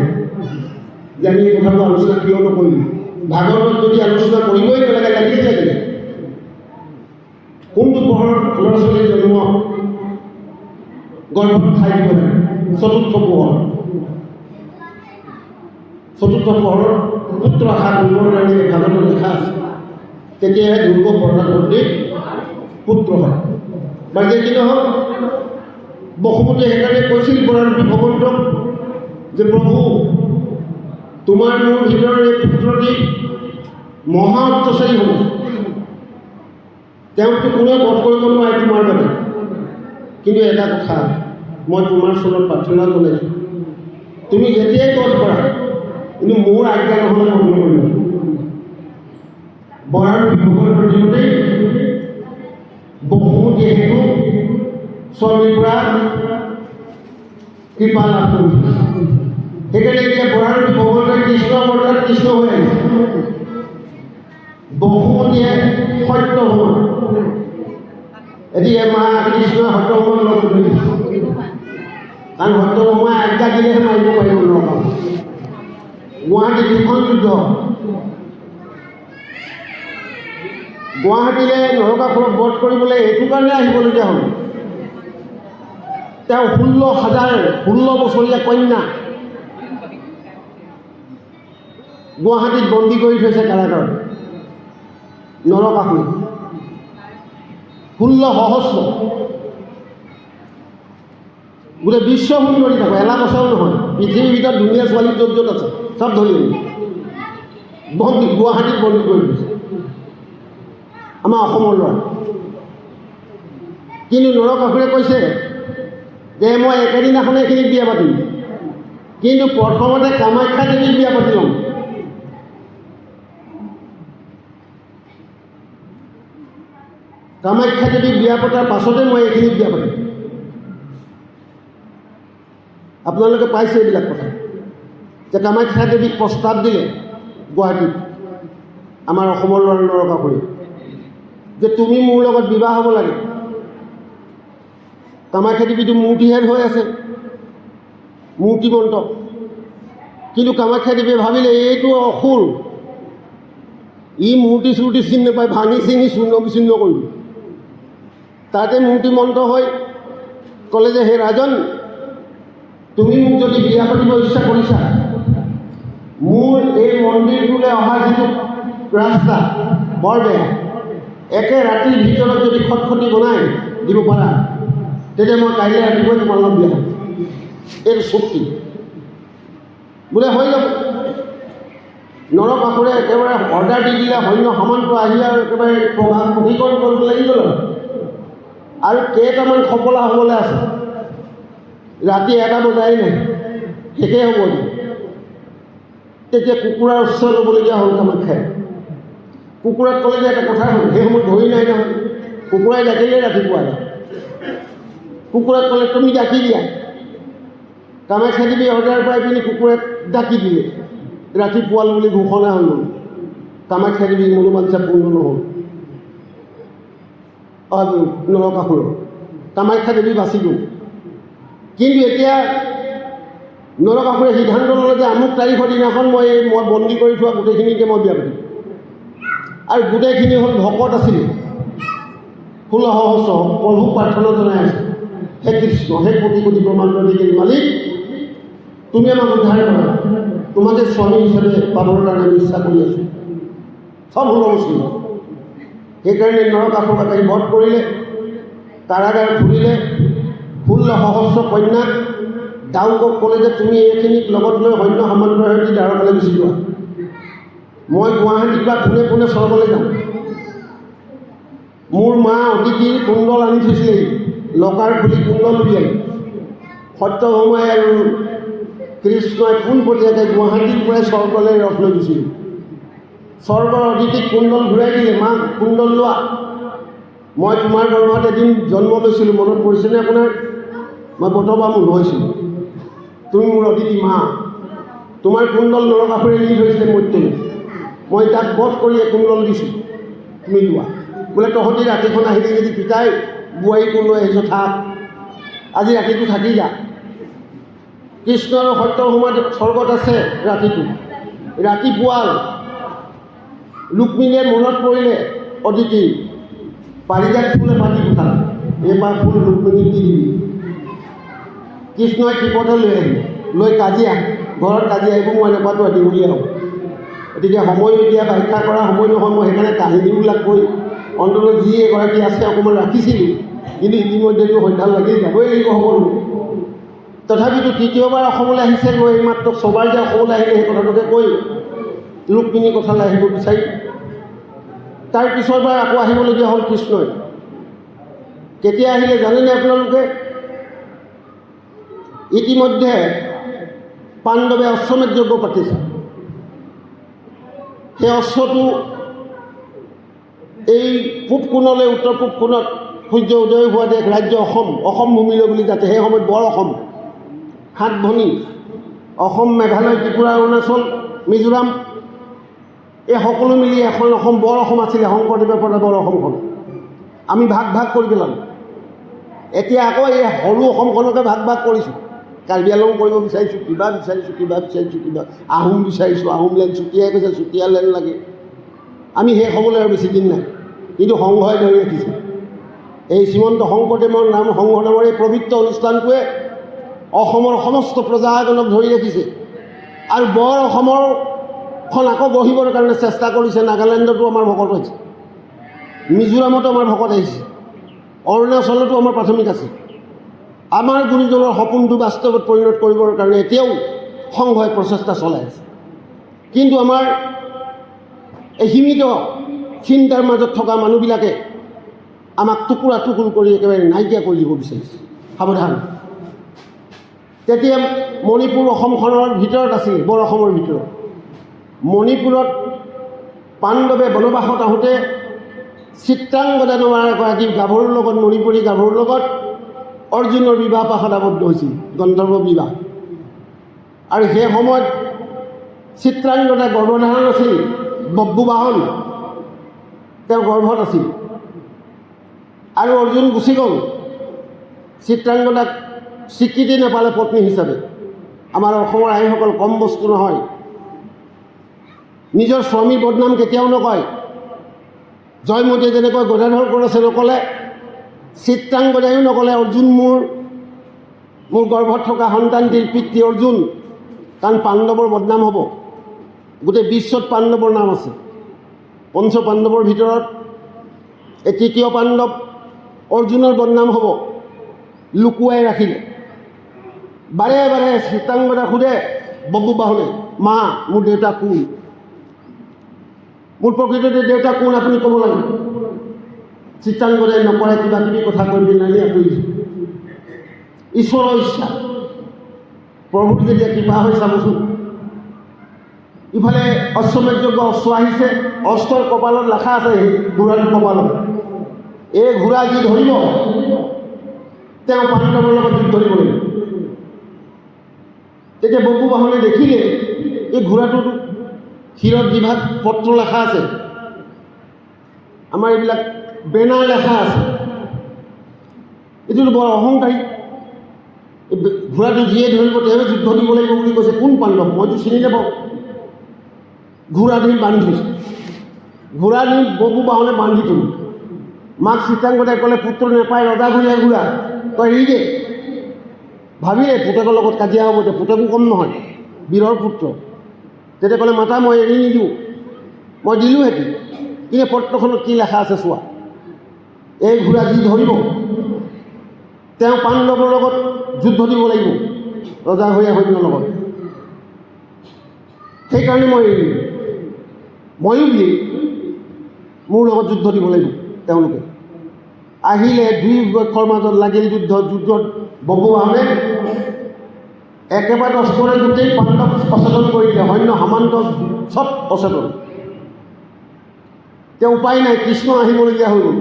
যে আমি এই কথাটো আলোচনা কিয় নকৰিলোঁ। ভাগৱতত যদি আলোচনা কৰিবই নালাগে, লাগিছিলে কেলে? কোনটো পোহৰত ল'ৰা ছোৱালী জন্ম গৰ্ভত খাই দিব লাগে? চতুৰ্থ পোহৰ। চতুৰ্থ পোহৰৰ পুত্ৰ আশা কৰিবৰ কাৰণে ভাগৱতত লিখা আছে। তেতিয়াহে দুৰ্গ প্ৰধানমন্ত্ৰীৰ পুত্ৰ হয়। বা যে কি নহওক, বসুমতীয়ে সেইকাৰণে কৈছিল বৰাৰূপী ভগৱন্তক যে প্ৰভু, তোমাৰ মোৰ ভিতৰৰ এই পুত্ৰটি মহা অত্যাচাৰী হ'ব। তেওঁকতো কোনেও বধ কৰিব নোৱাৰে তোমাৰ বাবে। কিন্তু এটা কথা মই তোমাৰ ওচৰত প্ৰাৰ্থনা জনাইছোঁ, তুমি যেতিয়াই বধ কৰা, কিন্তু মোৰ আজ্ঞা নহ'লে বন্ধ কৰিবা। বৰাৰ ভগৱতৰ দিনতেই বহুমতীয়ে সেইটো স্বামীৰ পৰা কৃপা লাভ কৰিছে। সেইকাৰণে এতিয়া বৰাৰ ভগৱতে কৃষ্ণ অৱতাৰ কৃষ্ণ হৈ আহিছে। বহুমতীয়ে সত্যভামা, এতিয়া মা কৃষ্ণই সত্যভামাৰ লগত ধৰিছে, কাৰণ সত্যভামাই আজ্ঞা দিলেহে মাৰিব পাৰিব নৰকাসুৰক। গুৱাহাটী দুখন যুদ্ধ, গুৱাহাটীলৈ নৰকাসুৰক বধ কৰিবলৈ এইটো কাৰণে আহিবলগীয়া হ'ল, তেওঁ 16 বছৰীয়া কন্যা গুৱাহাটীত বন্দী কৰি থৈছে কাৰাগাৰত। নৰকাসুৰ 16,000 গোটেই বিশ্ব সুন্দৰী থাকোঁ, এলা বছৰ নহয়, পৃথিৱীৰ ভিতৰত ধুনীয়া ছোৱালী য'ত য'ত আছে চব ধৰি বন্দী, গুৱাহাটীত বন্দী কৰি দিছে আমাৰ অসমৰ ল'ৰা। কিন্তু নৰকাসুৰে কৈছে যে মই একেদিনাখনে এইখিনিক বিয়া পাতিম, কিন্তু প্ৰথমতে কামাখ্যা দেৱীক বিয়া পাতি ল'ম। কামাখ্যা দেৱীক বিয়া পতাৰ পাছতে মই এইখিনিক বিয়া পাতিম। আপোনালোকে পাইছে এইবিলাক কথা, যে কামাখ্যা দেৱীক প্ৰস্তাৱ দিলে গুৱাহাটীত আমাৰ অসমৰ ল'ৰা নৰকাসুৰে, যে তুমি মোৰ লগত বিবাহ হ'ব লাগে। কামাখ্যা দেৱীটো মূৰ্তিহেদ হৈ আছে, মূৰ্তিমন্ত, কিন্তু কামাখ্যা দেৱীয়ে ভাবিলে এইটো অসুৰ, ই মূৰ্তি চূৰ্তি চিনি নাপায়, ভাঙি চিঙি চূৰ্ণ বিচূৰ্ণ কৰিব। তাতে মূৰ্তিমন্ত হৈ ক'লে যে হে ৰাজন, তুমি মোক যদি বিয়া পাতিব ইচ্ছা কৰিছা, মোৰ এই মন্দিৰটোলৈ অহা যিটো ৰাস্তা বৰ বেয়া, একে ৰাতিৰ ভিতৰত যদি খটখটি বনাই দিব পাৰা, তেতিয়া মই কাইলৈ ৰাতিপুৱাই তোমাৰ লগত বিয়া হ'ম। এইটো চুক্তি বোলে হৈ যাব। নৰকাসুৰে একেবাৰে অৰ্ডাৰ দি দিলে, সৈন্য সামন্ত আহি আৰু একেবাৰে প্ৰশিক্ষণ কৰিব লাগি গ'ল। আৰু কেইটামান সফলা হ'বলৈ আছে, ৰাতি 1টা বজাই নাই, শেষেই হ'ব দিয়া। তেতিয়া কুকুৰাৰ উৎস ল'বলগীয়া হ'ল কামাখ্যাই। কুকুৰাক ক'লে যে এটা কথা হ'ল, সেই সময়ত ধৰি নাই নহয়, কুকুৰাই ডাকিলে ৰাতিপুৱা। কুকুৰাক ক'লে তুমি ডাকি দিয়া। কামাখ্যা দেৱী অৰ্ডাৰ পাই পিনি কুকুৰাক ডাকি দিলে, ৰাতিপুৱাল বুলি ঘোষণা হৈ গ'ল। কামাখ্যা দেৱীৰ মনোবাঞ্ছা পূৰ্ণ নহ'ল। নৰকাসুৰ কামাখ্যা দেৱী বাচি গ'ল। কিন্তু এতিয়া নৰকাসুৰে সিদ্ধান্ত ল'লে যে আমুক তাৰিখৰ দিনাখন মই বন্দী কৰি থোৱা গোটেইখিনিকে মই বিয়া পাতিম। আৰু গোটেইখিনি হ'ল ভকত আছিলে, 16,000 প্ৰভুক প্ৰাৰ্থনা জনাই আছে, হে কৃষ্ণ, হে কোটি কোটি ব্ৰহ্মাণ্ড অধিকাৰী মালিক, তুমি আমাক উদ্ধাৰ কৰা, তোমাকে স্বামী হিচাপে পাবলৈ কাৰণে আমি ইচ্ছা কৰি আছোঁ। চব 16,000। সেইকাৰণে নৰকাসুৰক আহি বধ কৰিলে, কাৰাগাৰ খুলিলে, 16,000 কন্যাক ডাউকক ক'লে যে তুমি এইখিনিক লগত লৈ সৈন্য সামন্তৰায়ৰ দি দ্বাৰকালৈ গুচি যোৱা, মই গুৱাহাটীৰ পৰা পোনে পোনে স্বৰ্গলৈ যাম। মোৰ মা অতিথিৰ কুণ্ডল আনি থৈছিলে, লকাৰ খুলি কুণ্ডল উলিয়াই সত্যভামাই আৰু কৃষ্ণই পোনপটীয়াকৈ গুৱাহাটীৰ পৰাই স্বৰ্গলৈ ৰথ লৈ গুচিল। স্বৰ্গৰ অতিথিক কুণ্ডল ঘূৰাই দিলে, মা কুণ্ডল লোৱা, মই তোমাৰ গৰ্ভত এদিন জন্ম লৈছিলোঁ, মনত পৰিছেনে আপোনাৰ? মই বটবা মূল হৈছিলোঁ, তুমি মোৰ অতিথি মা, তোমাৰ কুণ্ডল নৰকাসুৰে নি ধৰিছিলে মৈত্যলৈ, মই তাক বধ কৰি কুণ্ডল দিছোঁ, তুমি লোৱা। বোলে তহঁতি ৰাতিখন আহিলে যদি পিতাই বোৱাৰীকো লৈ আহিছ, থাক, আজি ৰাতিটো থাকি যা। কৃষ্ণ আৰু সত্যভামাৰ স্বৰ্গত আছে ৰাতিটো। ৰাতিপুৱা ৰুক্মিণীয়ে মনত পৰিলে অদিতি, পাৰিজাত ফুলে পাতি পঠালে, এইবাৰ ফুল ৰুক্মিণীক দি দিবি। কৃষ্ণই টিপতে লৈ আহিলে, লৈ কাজিয়া, ঘৰত কাজিয়া আহিব, মই নেপাতো দিবলগীয়া হ'ব। গতিকে সময় এতিয়া ব্যাখ্যা কৰা সময় নহয়, মই সেইকাৰণে কাহিনীবিলাক কৈ অন্ততঃ যি এগৰাকী আছে অকণমান ৰাখিছিলোঁ, কিন্তু ইতিমধ্যেতো সন্ধ্যা লাগি যাবই লাগিব সকলো। তথাপিতো তৃতীয়বাৰ অসমলৈ আহিছে, গৈ এইমাত্ৰ ছবাৰ যে অসমলৈ আহিলে সেই কথাটোকে কৈ ৰুক্মিণীৰ কথালৈ আহিব বিচাৰি তাৰ পিছৰবাৰ আকৌ আহিবলগীয়া হ'ল কৃষ্ণই। কেতিয়া আহিলে জানেনে আপোনালোকে? ইতিমধ্যে পাণ্ডৱে অশ্বমেধ যজ্ঞ পাতিছে। সেই অশ্বটো এই পূব কোণলৈ, উত্তৰ পূব কোণত সূৰ্য উদয় হোৱা দেশ ৰাজ্য অসম ভূমিলৈ বুলি যাতে সেই সময়ত বৰ অসম 7 ভনী, অসম, মেঘালয়, ত্ৰিপুৰা, অৰুণাচল, মিজোৰাম, এই সকলো মিলি এখন অসম বৰ অসম আছিলে। শংকৰদেৱে পৰা বৰ অসমখন আমি ভাগ কৰি পেলালোঁ। এতিয়া আকৌ এই সৰু অসমখনকে ভাগ কৰিছোঁ। কাৰ্বি আংলং কৰিব বিচাৰিছোঁ, কিবা আহোম বিচাৰিছোঁ, আহোম লেণ্ড চুতীয়াই কৈছে চুতীয়া লেণ্ড লাগে। আমি শেষ হ'বলৈ আৰু বেছি দিন নাই, কিন্তু সংঘই ধৰি ৰাখিছে। এই শ্ৰীমন্ত শংকৰদেৱৰ নাম সংঘ নামৰ এই পবিত্ৰ অনুষ্ঠানটোৱে অসমৰ সমস্ত প্ৰজাজনক ধৰি ৰাখিছে। আৰু বৰ অসমৰখন আকৌ গঢ়িবৰ কাৰণে চেষ্টা কৰিছে। নাগালেণ্ডতো আমাৰ ভকত হৈছে, মিজোৰামতো আমাৰ ভকত আহিছে, অৰুণাচলতো আমাৰ প্ৰাথমিক আছে। আমাৰ গুৰুজনৰ সপোনটো বাস্তৱত পৰিণত কৰিবৰ কাৰণে এতিয়াও সংঘই প্ৰচেষ্টা চলাই আছে। কিন্তু আমাৰ এই সীমিত চিন্তাৰ মাজত থকা মানুহবিলাকে আমাক টুকুৰা কৰি একেবাৰে নাইকিয়া কৰি দিব বিচাৰিছে। সাৱধান। তেতিয়া মণিপুৰ অসমখনৰ ভিতৰত আছিল, বৰ অসমৰ ভিতৰত। মণিপুৰত পাণ্ডৱে বনবাসত আহোঁতে চিত্ৰাংগদা নামৰ এগৰাকী গাভৰুৰ লগত, মণিপুৰী গাভৰুৰ লগত অৰ্জুনৰ বিবাহ পাশত আবদ্ধ হৈছিল, গন্ধৰ্ব বিবাহ। আৰু সেই সময়ত চিত্ৰাংগদা গৰ্ভধাৰণ আছিল, বব্বুবাহন তেওঁ গৰ্ভত আছিল। আৰু অৰ্জুন গুচি গ'ল। চিত্ৰাংগদাক স্বীকৃতি নাপালে পত্নী হিচাপে। আমাৰ অসমৰ আইসকল কম বস্তু নহয়। নিজৰ স্বামীৰ বদনাম কেতিয়াও নকয়। জয়মতীয়ে যেনেকৈ গদাধৰ কৰিছে নক'লে, চিত্ৰাংগদায়ো নক'লে অৰ্জুন মোৰ গৰ্ভত থকা সন্তানটিৰ পিতৃ অৰ্জুন, কাৰণ পাণ্ডৱৰ বদনাম হ'ব। গোটেই বিশ্বত পাণ্ডৱৰ নাম আছে। 5 পাণ্ডৱৰ ভিতৰত এই 3য় পাণ্ডৱ অৰ্জুনৰ বদনাম হ'ব, লুকুৱাই ৰাখিলে। বাৰে চিত্ৰাংগদাক সোধে বব্বুবাহনে, মা মোৰ দেউতা কোন, মোৰ প্ৰকৃততে দেউতা কোন আপুনি ক'ব লাগে। চিত্ৰাংগদাই নকৰে, কিবা কথা কৈ নানি আঁতৰি। ঈশ্বৰৰ ইচ্ছা, প্ৰভুৰ যেতিয়া কৃপা হৈ চাবচোন। ইফালে অশ্বমেধ যজ্ঞ অশ্ব আহিছে, অস্ত্ৰৰ কপালত লেখা আছে, ঘোঁৰাৰ কপালত এই ঘোঁৰা যি ধৰিব তেওঁ পাণ্ডৱৰ লগত যুদ্ধ দিব লাগিব। তেতিয়া বব্বুবাহনে দেখিলে এই ঘোঁৰাটোত শিৰত যিভাগ পত্ৰ লেখা আছে, আমাৰ এইবিলাক বেনাৰ লেখা আছে, এইটোতো বৰ অহংকাৰী। ঘোঁৰাটো যিয়ে ধৰিব তেওঁৱে যুদ্ধ দিব লাগিব বুলি কৈছে। কোন পাণ্ডৱ, মইতো চিনি নাপাওঁ। ঘোঁৰা নি বান্ধি, ঘোঁৰা নি বব্বুবাহনে বান্ধি তুলি। মাক চিত্ৰাংগদাই ক'লে পুত্ৰ নাপায়, ৰজাঘৰীয়া ঘোঁৰা, তই এৰি দে। ভাবিলে পুতেকৰ লগত কাজিয়া হ'ব, এতিয়া পুতেকো কম নহয়, বীৰৰ পুত্ৰ। তেতিয়া ক'লে মাতা মই এৰি নিদিওঁ, মই দিলোঁহেঁতেন, কিন্তু পত্ৰখনত কি লেখা আছে চোৱা। এই ঘোঁৰা যি ধৰিব তেওঁ পাণ্ডৱৰ লগত যুদ্ধ দিব লাগিব, ৰজাঘৰীয়া সৈন্যৰ লগত। সেইকাৰণে মই এৰি নিদিওঁ, ময়ো দিয়ে মোৰ লগত যুদ্ধ দিব লাগিব। তেওঁলোকে আহিলে, 2 পক্ষৰ মাজত লাগিল যুদ্ধত বব্বুবাহনে একেবাৰে অস্ত্ৰৰে গোটেই পাণ্ডৱ সচেতন কৰি দিলে। সৈন্য সামান্ত চব অচেতন। তেওঁ উপায় নাই, কৃষ্ণ আহিবলগীয়া হৈ গ'ল।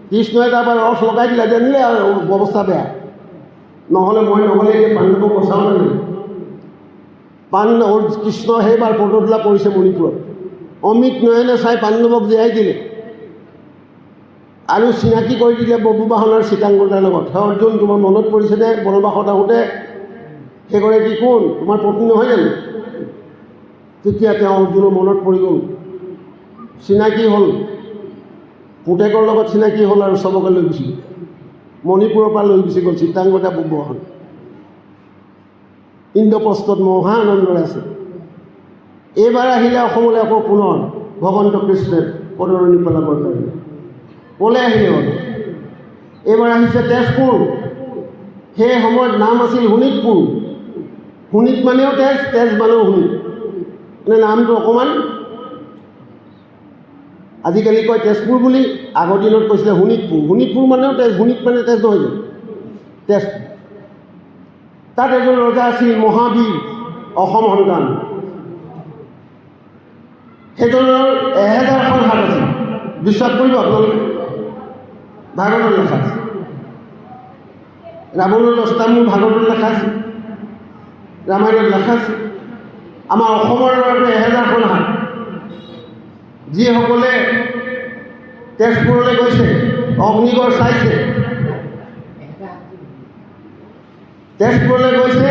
কৃষ্ণই তাৰপৰা ৰস লগাই দিলে, জানিলে আৰু অৱস্থা বেয়া। নহ'লে মই নগ'লে এতিয়া পাণ্ডৱক বচাওঁ নে নাই। কৃষ্ণ সেইবাৰ পদধূলা কৰিছে মণিপুৰত। অমিত নয়নে চাই পাণ্ডৱক জীয়াই দিলে আৰু চিনাকি কৰি দিলে বব্বুবাহনৰ চিত্ৰাংগদাৰ লগত। অৰ্জুন তোমাৰ মনত পৰিছেনে বনবাসত আহোঁতে সেইগৰাকী কোন, তোমাৰ পত্নী নহয় জানো? তেতিয়া তেওঁ অৰ্জুনৰ মনত পৰি গ'ল, চিনাকি হ'ল, পুতেকৰ লগত চিনাকি হ'ল আৰু চবকে লৈ গুচি গ'ল। মণিপুৰৰ পৰা লৈ গুচি গ'ল চিত্ৰাংগদা বব্বুবাহন। ইন্দ্ৰপ্ৰস্থত মহা আনন্দৰে আছে। এইবাৰ আহিলে অসমলৈ আকৌ পুনৰ ভগৱন্ত কৃষ্ণে পদৰণি পেলাবৰ কাৰণে। ক'লে আহিলে হ'ল, এইবাৰ আহিছে তেজপুৰ। সেই সময়ত নাম আছিল শোণিতপুৰ। শোণিত মানেও তেজ, তেজ মানেও শোণিত, মানে নামটো অকণমান আজিকালি কয় তেজপুৰ বুলি, আগৰ দিনত কৈছিলে শোণিতপুৰ। শোণিতপুৰ মানেও তেজ, শোণিত মানে তেজ নহয় জানো, তেজপুৰ। তাত এজন ৰজা আছিল মহাবীৰ, অসম সন্তান। সেইজনৰ 1000খন হাত আছিল। বিশ্বাস কৰিব আপোনালোকে, ভাগৱতত লেখা আছে। ৰাৱণৰ 10টা মূৰ ভাগৱতত লেখা আছে, ৰামায়ণত লেখা আছে। আমাৰ অসমৰ 1000খন হাত। যিসকলে তেজপুৰলৈ গৈছে, অগ্নিগড় চাইছে, তেজপুৰলৈ গৈছে,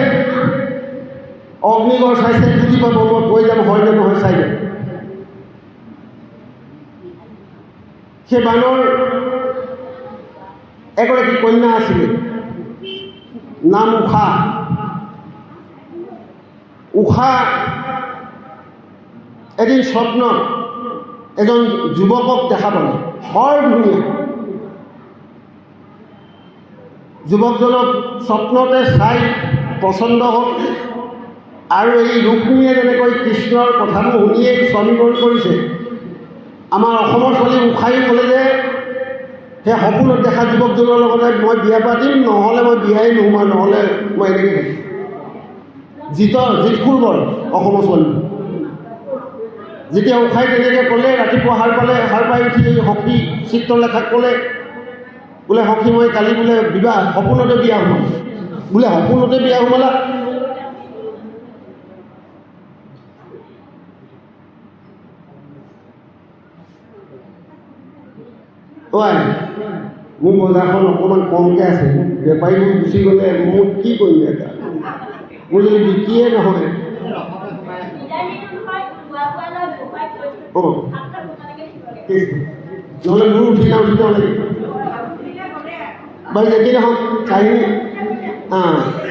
অগ্নিগড় চাইছে, বুজি পাব মই কৈ যাম হয় নে নহয় চাই যাম। সেই বানৰ এগৰাকী কন্যা আছিলে, নাম উষা। উষা এদিন স্বপ্নত এজন যুৱকক দেখা পালে, বৰ ধুনীয়া। যুৱকজনক স্বপ্নতে চাই পচন্দ হ'ল, আৰু এই ৰুক্মিণীয়ে যেনেকৈ কৃষ্ণৰ কথাবোৰ শুনিয়েই স্বামীকৰণ কৰিছে, আমাৰ অসমৰ ছোৱালী উষায়ো ক'লে যে সেই সপোনত দেখা যুৱকজনৰ লগতে মই বিয়া পাতিম, নহ'লে মই বিয়াই নোসোমাওঁ, নহ'লে মই এনেকৈ থাকিম। জিতখুৰ বৰ অসমৰ ছোৱালী। যেতিয়া উষাই তেনেকৈ ক'লে, ৰাতিপুৱা সাৰ পাই উঠি এই সখী চিত্ৰলেখাক ক'লে, বোলে সখী মই কালি বোলে বিবাহ, সপোনতে বিয়া সোমাম। বোলে সপোনতে বিয়া সোমালা? হয়, মোৰ বজাৰখন অকণমান কমকৈ আছে, বেপাৰীবোৰ গুচি গ'লে মোক কি কৰিম এতিয়া? মোৰ যদি বিক্ৰীয়ে নহয়। অঁ, নহ'লে মোৰ উঠি যাওঁ লাগিব। বাৰু যেতি নহওক,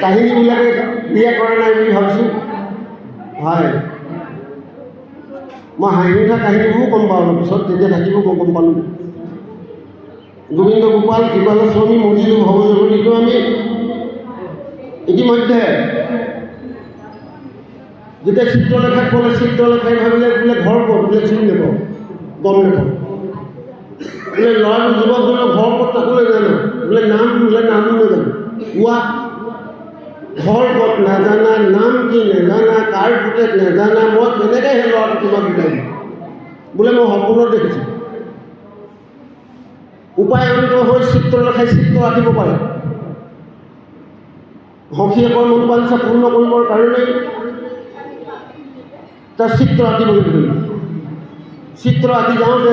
কাহিনীবিলাকে বিয়া কৰা নাই বুলি ভাবিছোঁ। হয়, মই হাঁহি উঠা কাহিনীবোৰো গম পাওঁ, পিছত যেতিয়া থাকিব মই গম পালোঁ। গোবিন্দ গোপাল কৃপালস্বামী মজিলো ভৱজগতিটো আমি ইতিমধ্যে যেতিয়া চিত্ৰলেখাক ক'লে, চিত্ৰলেখাই ভাবিলে বোলে ঘৰ ক'ত, বোলে চিনি নাপাওঁ, গম নাপাওঁ। বোলে ল'ৰাটো যুৱকজনৰ ঘৰ ক'ত তাকো নাজানো, বোলে নামো নাজানো। কোৱা ঘৰ ক'ত নাজানা, নাম কি নাজানা, কাৰ পুতেক নাজানা, মই কেনেকৈ সেই ল'ৰাটো তোমাক বুজাই দিম? বোলে মই সপোনত দেখিছোঁ। উপায়ন্ত হৈ চিত্ৰলেখাই চিত্ৰ আঁকিব পাৰে। সখীয়েকৰ মনোবাঞ্ছা পূৰ্ণ কৰিবৰ কাৰণেই তাৰ চিত্ৰ আঁকিবলৈ ধৰিলে। চিত্ৰ আঁকি যাওঁতে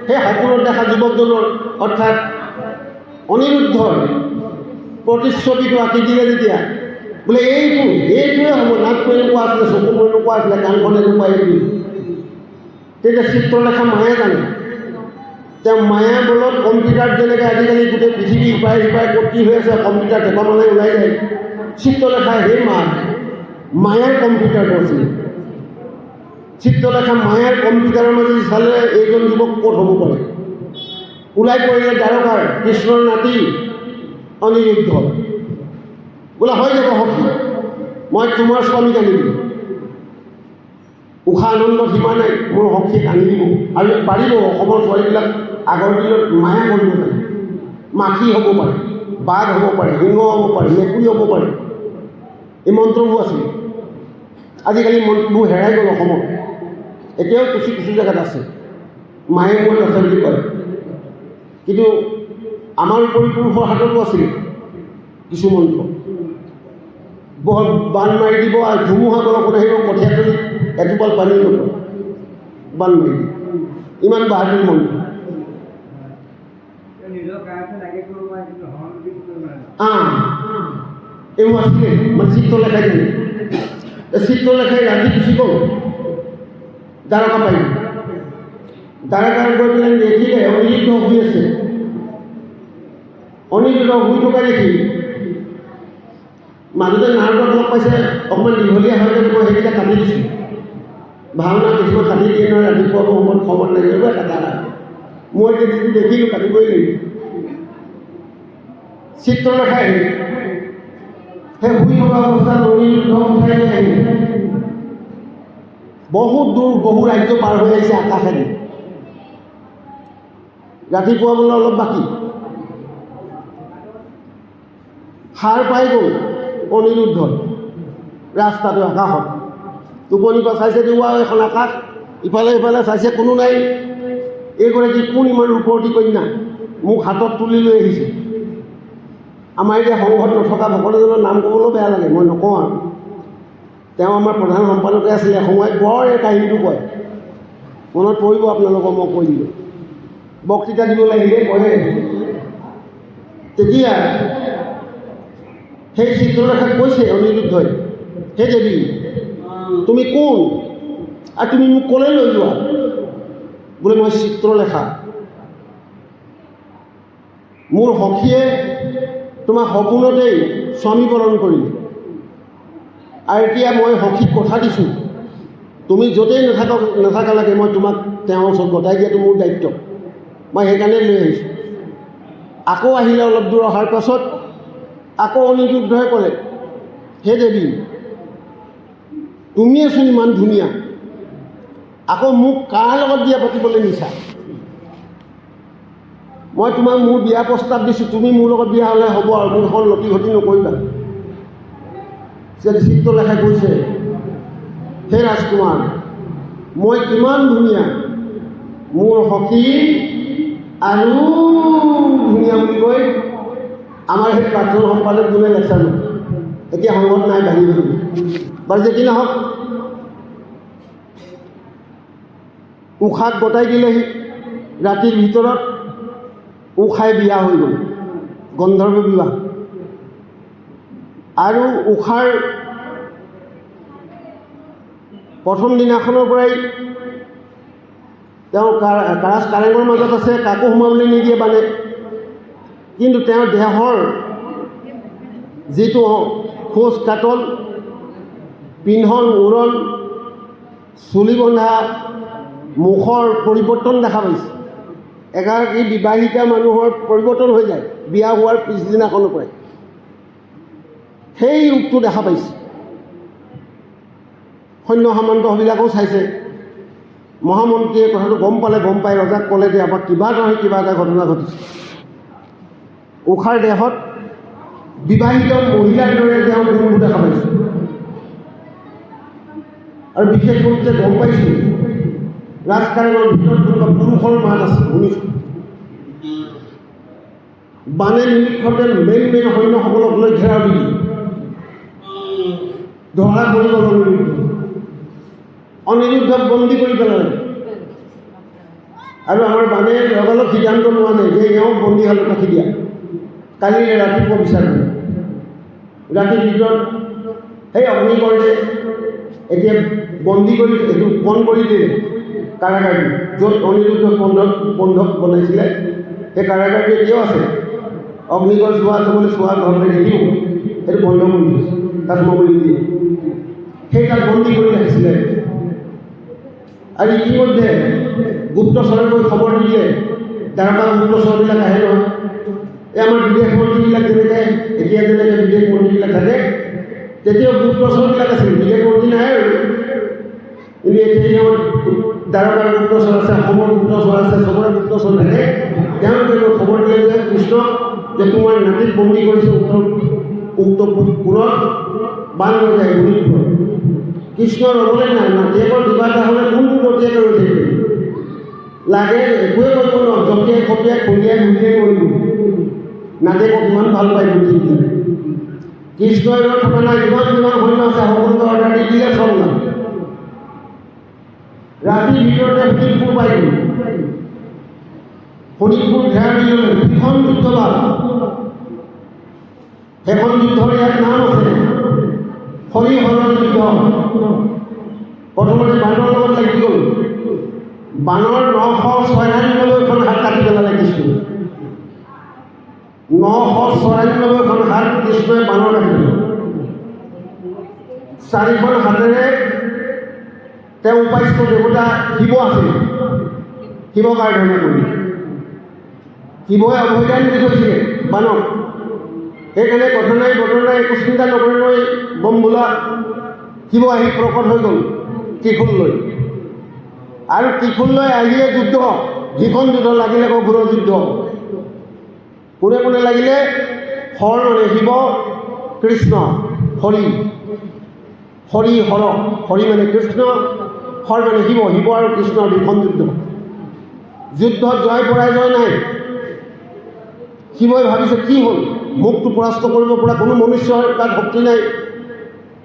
সেই সপোনত দেখা যুৱকজনৰ অৰ্থাৎ অনিৰুদ্ধৰ প্ৰতিচ্ছবিটো আঁকি দিলে যেতিয়া, বোলে এইটোৱে হ'ব, নাকটো এনেকুৱা আছিলে, চকুবোৰ এনেকুৱা আছিলে, কাণখন এনেকুৱা, এইটোৱে। তেতিয়া চিত্ৰলেখা মায়ে জানে, তেওঁ মায়া বলত কম্পিউটাৰত যেনেকৈ আজিকালি গোটেই পৃথিৱী ইপাৰে সিপাৰে ক'ত কি হৈ আছে কম্পিউটাৰ টেপা মানে ওলাই যায়। চিত্ৰলেখা সেই মায়াৰ কম্পিউটাৰটো আছিল। চিত্ৰলেখা মায়াৰ কম্পিউটাৰৰ মাজেদি চালে এইজন যুৱক ক'ত হ'ব পাৰে। ওলাই পৰিলে দ্বাৰকাৰ কৃষ্ণৰ নাতি অনিৰুদ্ধ। বোলে হৈ যাব সখী, মই তোমাৰ স্বামীক আনি দিম। উষা আনন্দত সীমা নাই, মোৰ সখীক আনি দিব। আৰু পাৰিব, অসমৰ ছোৱালীবিলাক আগৰ দিনত মায়া কৰিব জানে। মাখি হ'ব পাৰে, বাঘ হ'ব পাৰে, সিংহ হ'ব পাৰে, মেকুৰী হ'ব পাৰে, এই মন্ত্ৰবোৰ আছিল। আজিকালি মন্ত্ৰবোৰ হেৰাই গ'ল অসমত, এতিয়াও কিছু জেগাত আছে, মায়ে মূৰত আছে বুলি কয়। কিন্তু আমাৰ পৰিপুৰুষৰ হাততো আছিল কিছু মন্ত্ৰ। বান মাৰি দিব আৰু ধুমুহা বৰষুণ আহিব, কঠীয়াতলিত এটোপাল পানী নপৰে, বান মাৰি দিব। ইমান বাহাদুৰ মন্ত্ৰ। এইবোৰ আছিলে মানে চিত্ৰলেখাই জানে। চিত্ৰলেখাই ৰাতি গুচি গ'ল দ্বাৰকা পাই। দ্বাৰকাৰ গৈ পেলাই দেখিলে অনিৰুদ্ধ শুই আছে। অনিৰুদ্ধ শুই থকা দেখি মাজতে নাৰদক লগ পাইছে, অকণমান দীঘলীয়া হয় যে মই সেইকেইটা কাটি দিছোঁ। ভাওনা কিছুমান কাটি দিয়ে নহয়, ৰাতিপুৱা সময়ত খবৰ লাগিব কাটা। মই এতিয়া যিটো দেখিলোঁ কাটিবই লাগিব। চিত্ৰলেখাই সেই শুই থকা অৱস্থাত অনিৰুদ্ধ উঠাই লৈ আহিলে। বহুত দূৰ বহু ৰাজ্য পাৰ হৈ আহিছে আকাশেদি। ৰাতিপুৱা বোলে অলপ বাকী সাৰ পাই গ'ল অনিৰুদ্ধ ৰাস্তাটো আকাশত। টোপনিৰ পৰা চাইছে দেৱা এখন আকাশ, ইফালে ইফালে চাইছে কোনো নাই। এইগৰাকী কোন ইমান ৰূপৱতী কন্যা মোক হাতত তুলি লৈ আহিছে। আমাৰ এতিয়া সংঘত নথকা ভকতজনৰ নাম ক'বলৈও বেয়া লাগে, মই নকওঁ আৰু। তেওঁ আমাৰ প্ৰধান সম্পাদকে আছিলে, সময়ত বৰ এই কাহিনীটো কয়, মনত পৰিব আপোনালোকৰ, মই কৈ দিলোঁ। বক্তৃতা দিবলৈ আহিলে কয়। তেতিয়া সেই চিত্ৰলেখাক কৈছে অনিৰুদ্ধই, হে দেৱী তুমি কোন আৰু তুমি মোক ক'লৈ লৈ যোৱা? বোলে মই চিত্ৰলেখা, মোৰ সখীয়ে তোমাক সপোনতেই স্বামীবৰণ কৰিলে, আৰু এতিয়া মই সখীক কথা দিছোঁ তুমি য'তেই নাথাকা লাগে মই তোমাক তেওঁৰ ওচৰত গতাই দিয়াটো মোৰ দায়িত্ব, মই সেইকাৰণে লৈ আহিছোঁ। আকৌ আহিলে অলপ দূৰ অহাৰ পাছত আকৌ অনিৰুদ্ধই ক'লে, হে দেৱী তুমিয়েচোন ইমান ধুনীয়া, আকৌ মোক কাৰ লগত বিয়া পাতিবলৈ নিছা? মই তোমাক মোৰ বিয়া প্ৰস্তাৱ দিছোঁ, তুমি মোৰ লগত বিয়া হ'লে হ'ব আৰু মোৰখন লতি ঘটি নকৰিবা। চিত্ৰলেখাই কৈছে, হে ৰাজকুমাৰ মই কিমান ধুনীয়া, মোৰ সখী আৰু ধুনীয়া বুলি কৈ আমাৰ সেই প্ৰাক্তন সম্পাদক যোনে লেকচাৰ লয়, এতিয়া সংঘত নাই বাঢ়ি গ'ল বাৰু। যে কি নহওক উষাক গতাই দিলেহি, ৰাতিৰ ভিতৰত উষাই বিয়া হৈ গ'ল, গন্ধৰ্ব বিবাহ। আৰু উষাৰ প্ৰথম দিনাখনৰ পৰাই তেওঁ কাৰাজ কাৰেঙৰ মাজত আছে, কাকো সোমাবলৈ নিদিয়ে বানে, কিন্তু তেওঁৰ দেহৰ যিটো খোজ কাটল, পিন্ধন উৰণ, চুলি বন্ধা, মুখৰ পৰিৱৰ্তন দেখা পাইছে। এগৰাকী বিবাহিতা মানুহৰ পৰিৱৰ্তন হৈ যায় বিয়া হোৱাৰ পিছদিনাখনৰ পৰাই, সেই ৰূপটো দেখা পাইছে। সৈন্য সামন্তবিলাকেও চাইছে, মহামন্ত্ৰীয়ে কথাটো গম পাই ৰজাক ক'লে যে আমাক কিবা নহয় কিবা এটা ঘটনা ঘটিছে। উষাৰ দেহত বিবাহিত মহিলাৰ দৰে তেওঁ গুণবোৰ দেখা পাইছোঁ, আৰু বিশেষকৈ যে গম পাইছোঁ ৰাজকাৰণৰ ভিতৰত কোনোবা পুৰুষৰ মাত আছে শুনিছোঁ। বানে নিমিষতে মেইন সৈন্যসকলক লৈ ঘেৰাও দি ধৰা পৰি গ'ল অনিৰুদ্ধক বন্দী কৰি পেলালে। আৰু আমাৰ বানে লগালগ সিদ্ধান্ত লোৱা নাই যে এওঁক বন্দীশালত ৰাখি দিয়া, কালিলৈ ৰাতিপুৱা বিচাৰ কৰে। ৰাতিৰ ভিতৰত সেই অগ্নিগড়ে এতিয়া বন্দী কৰি এইটো বন্ধ কৰি দিলে কাৰাগাৰটো, য'ত অনিৰুদ্ধ বন্ধক বনাইছিলে সেই কাৰাগাৰটো এতিয়াও আছে। অগ্নিগড় চোৱা যাবলৈ চোৱা ঘৰতে দেখিও সেইটো বন্ধ কৰি দিছে, তাত সোমাবলৈ দিয়ে, সেই তাত বন্দী কৰি ৰাখিছিলে। আৰু ইতিমধ্যে গুপ্তচৰকৈ খবৰ দিলে, দ্বাৰকা গুপ্তচৰবিলাক আহে নহয়, এই আমাৰ বিদেশ মন্ত্ৰীবিলাক যেনেকৈ এতিয়া যেনেকৈ বিদেশ মন্ত্ৰীবিলাক থাকে তেতিয়াও গুপ্তচৰবিলাক আছিল, বিদেশ মন্ত্ৰী নাই আৰু। কিন্তু এতিয়া দ্বাৰকাৰ গুপ্তচৰ আছে, অসমৰ গুপ্তচৰ আছে, চবৰে গুপ্তচৰ থাকে। তেওঁলোকে খবৰ দিলে যে কৃষ্ণ যে তোমাৰ নাতিক বন্দী কৰিছে উক্ত পুৰত বান হৈ যায় গুণীপুৰত। কৃষ্ণ ৰ'বলৈ নাই, নাতিয়েকৰ কিবা এটা হ'লে কোনটো দতিয়াকৈ ৰৈ থাকিব লাগে, একোৱে কৰিব নোৱাৰোঁ, জপিয়াই খপিয়াই খুন্দিয়াই খুন্দিয়াই কৰিব। নাতিয়েকক ইমান ভাল পায় বুদ্ধি। কৃষ্ণই থকা নাই, যিমান সৈন্য আছে সকলোকে অৰ্ডাৰ দি দিলে চব নাই। ৰাতিৰ ভিতৰতে শোণিতপুৰ পাই গ'ল, শোণিতপুৰ ঘেৰা দি ল'লে, দুখন যুদ্ধ বাদ। সেইখন যুদ্ধৰ ইয়াত নাম আছে হৰিহৰৰ যুদ্ধ। প্ৰথমতে বানৰ লগত লাগি গ'ল, বানৰ 996খন হাত কাটি পেলালে কৃষ্ণ। 996খন হাত কৃষ্ণই বানৰ কাটি পেলালে। 4খন হাতেৰে তেওঁ উপাস্য দেৱতা শিৱ আছিল, শিৱক আৰাধনা কৰি শিৱই অভয়দান দি থৈছিলে বানক। সেইকাৰণে কথা নাই বতৰ নাই একো চিন্তা নকৰি বম বোলা শিৱ আহি প্ৰকট হৈ গ'ল। ত্ৰিশূললৈ আৰু ত্ৰিশূললৈ আহিয়ে যুদ্ধ যিখন যুদ্ধ লাগিলে আকৌ ঘোঁৰৰ যুদ্ধ কোনে কোনে লাগিলে হৰ মানে শিৱ কৃষ্ণ হৰি হৰি হৰ হৰি মানে কৃষ্ণ হৰ মানে শিৱ শিৱ আৰু কৃষ্ণৰ দুখন যুদ্ধ যুদ্ধত জয় পৰাজয় নাই শিৱই ভাবিছে কি হ'ল মোকতো পৰাস্ত কৰিব পৰা কোনো মনুষ্যৰ তাত শক্তি নাই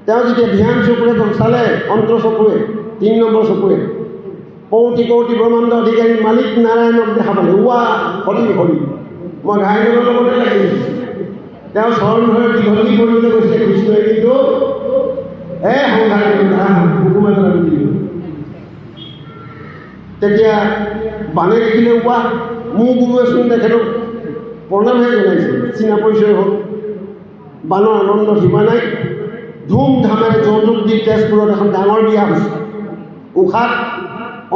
তেওঁ যেতিয়া ধ্যান চকুৰে চালে অন্তৰ চকুৰে 3 নম্বৰ চকুৰে কৌটি কৌটি ব্ৰহ্মাণ্ড অধিকাৰী মালিক নাৰায়ণক দেখা পালে উৱা হৰি হৰি মই ঘাইজনৰ লগতে লাগি তেওঁ চৰণ ধৰে দীঘলী কৰিবলৈ গৈছিলে কৃষ্ণই কিন্তু সংঘাত হুকুম এটা দিলে তেতিয়া বানে দেখিলে উৱা মোৰ গুৰুৱেচোন তেখেতক প্ৰণামহে জনাইছে চীনা পৰিচয় হ'ল বানৰ আনন্দ সীমা নাই ধুমধামেৰে যৌতুক দি তেজপুৰত এখন ডাঙৰ বিয়া হৈছে উষাত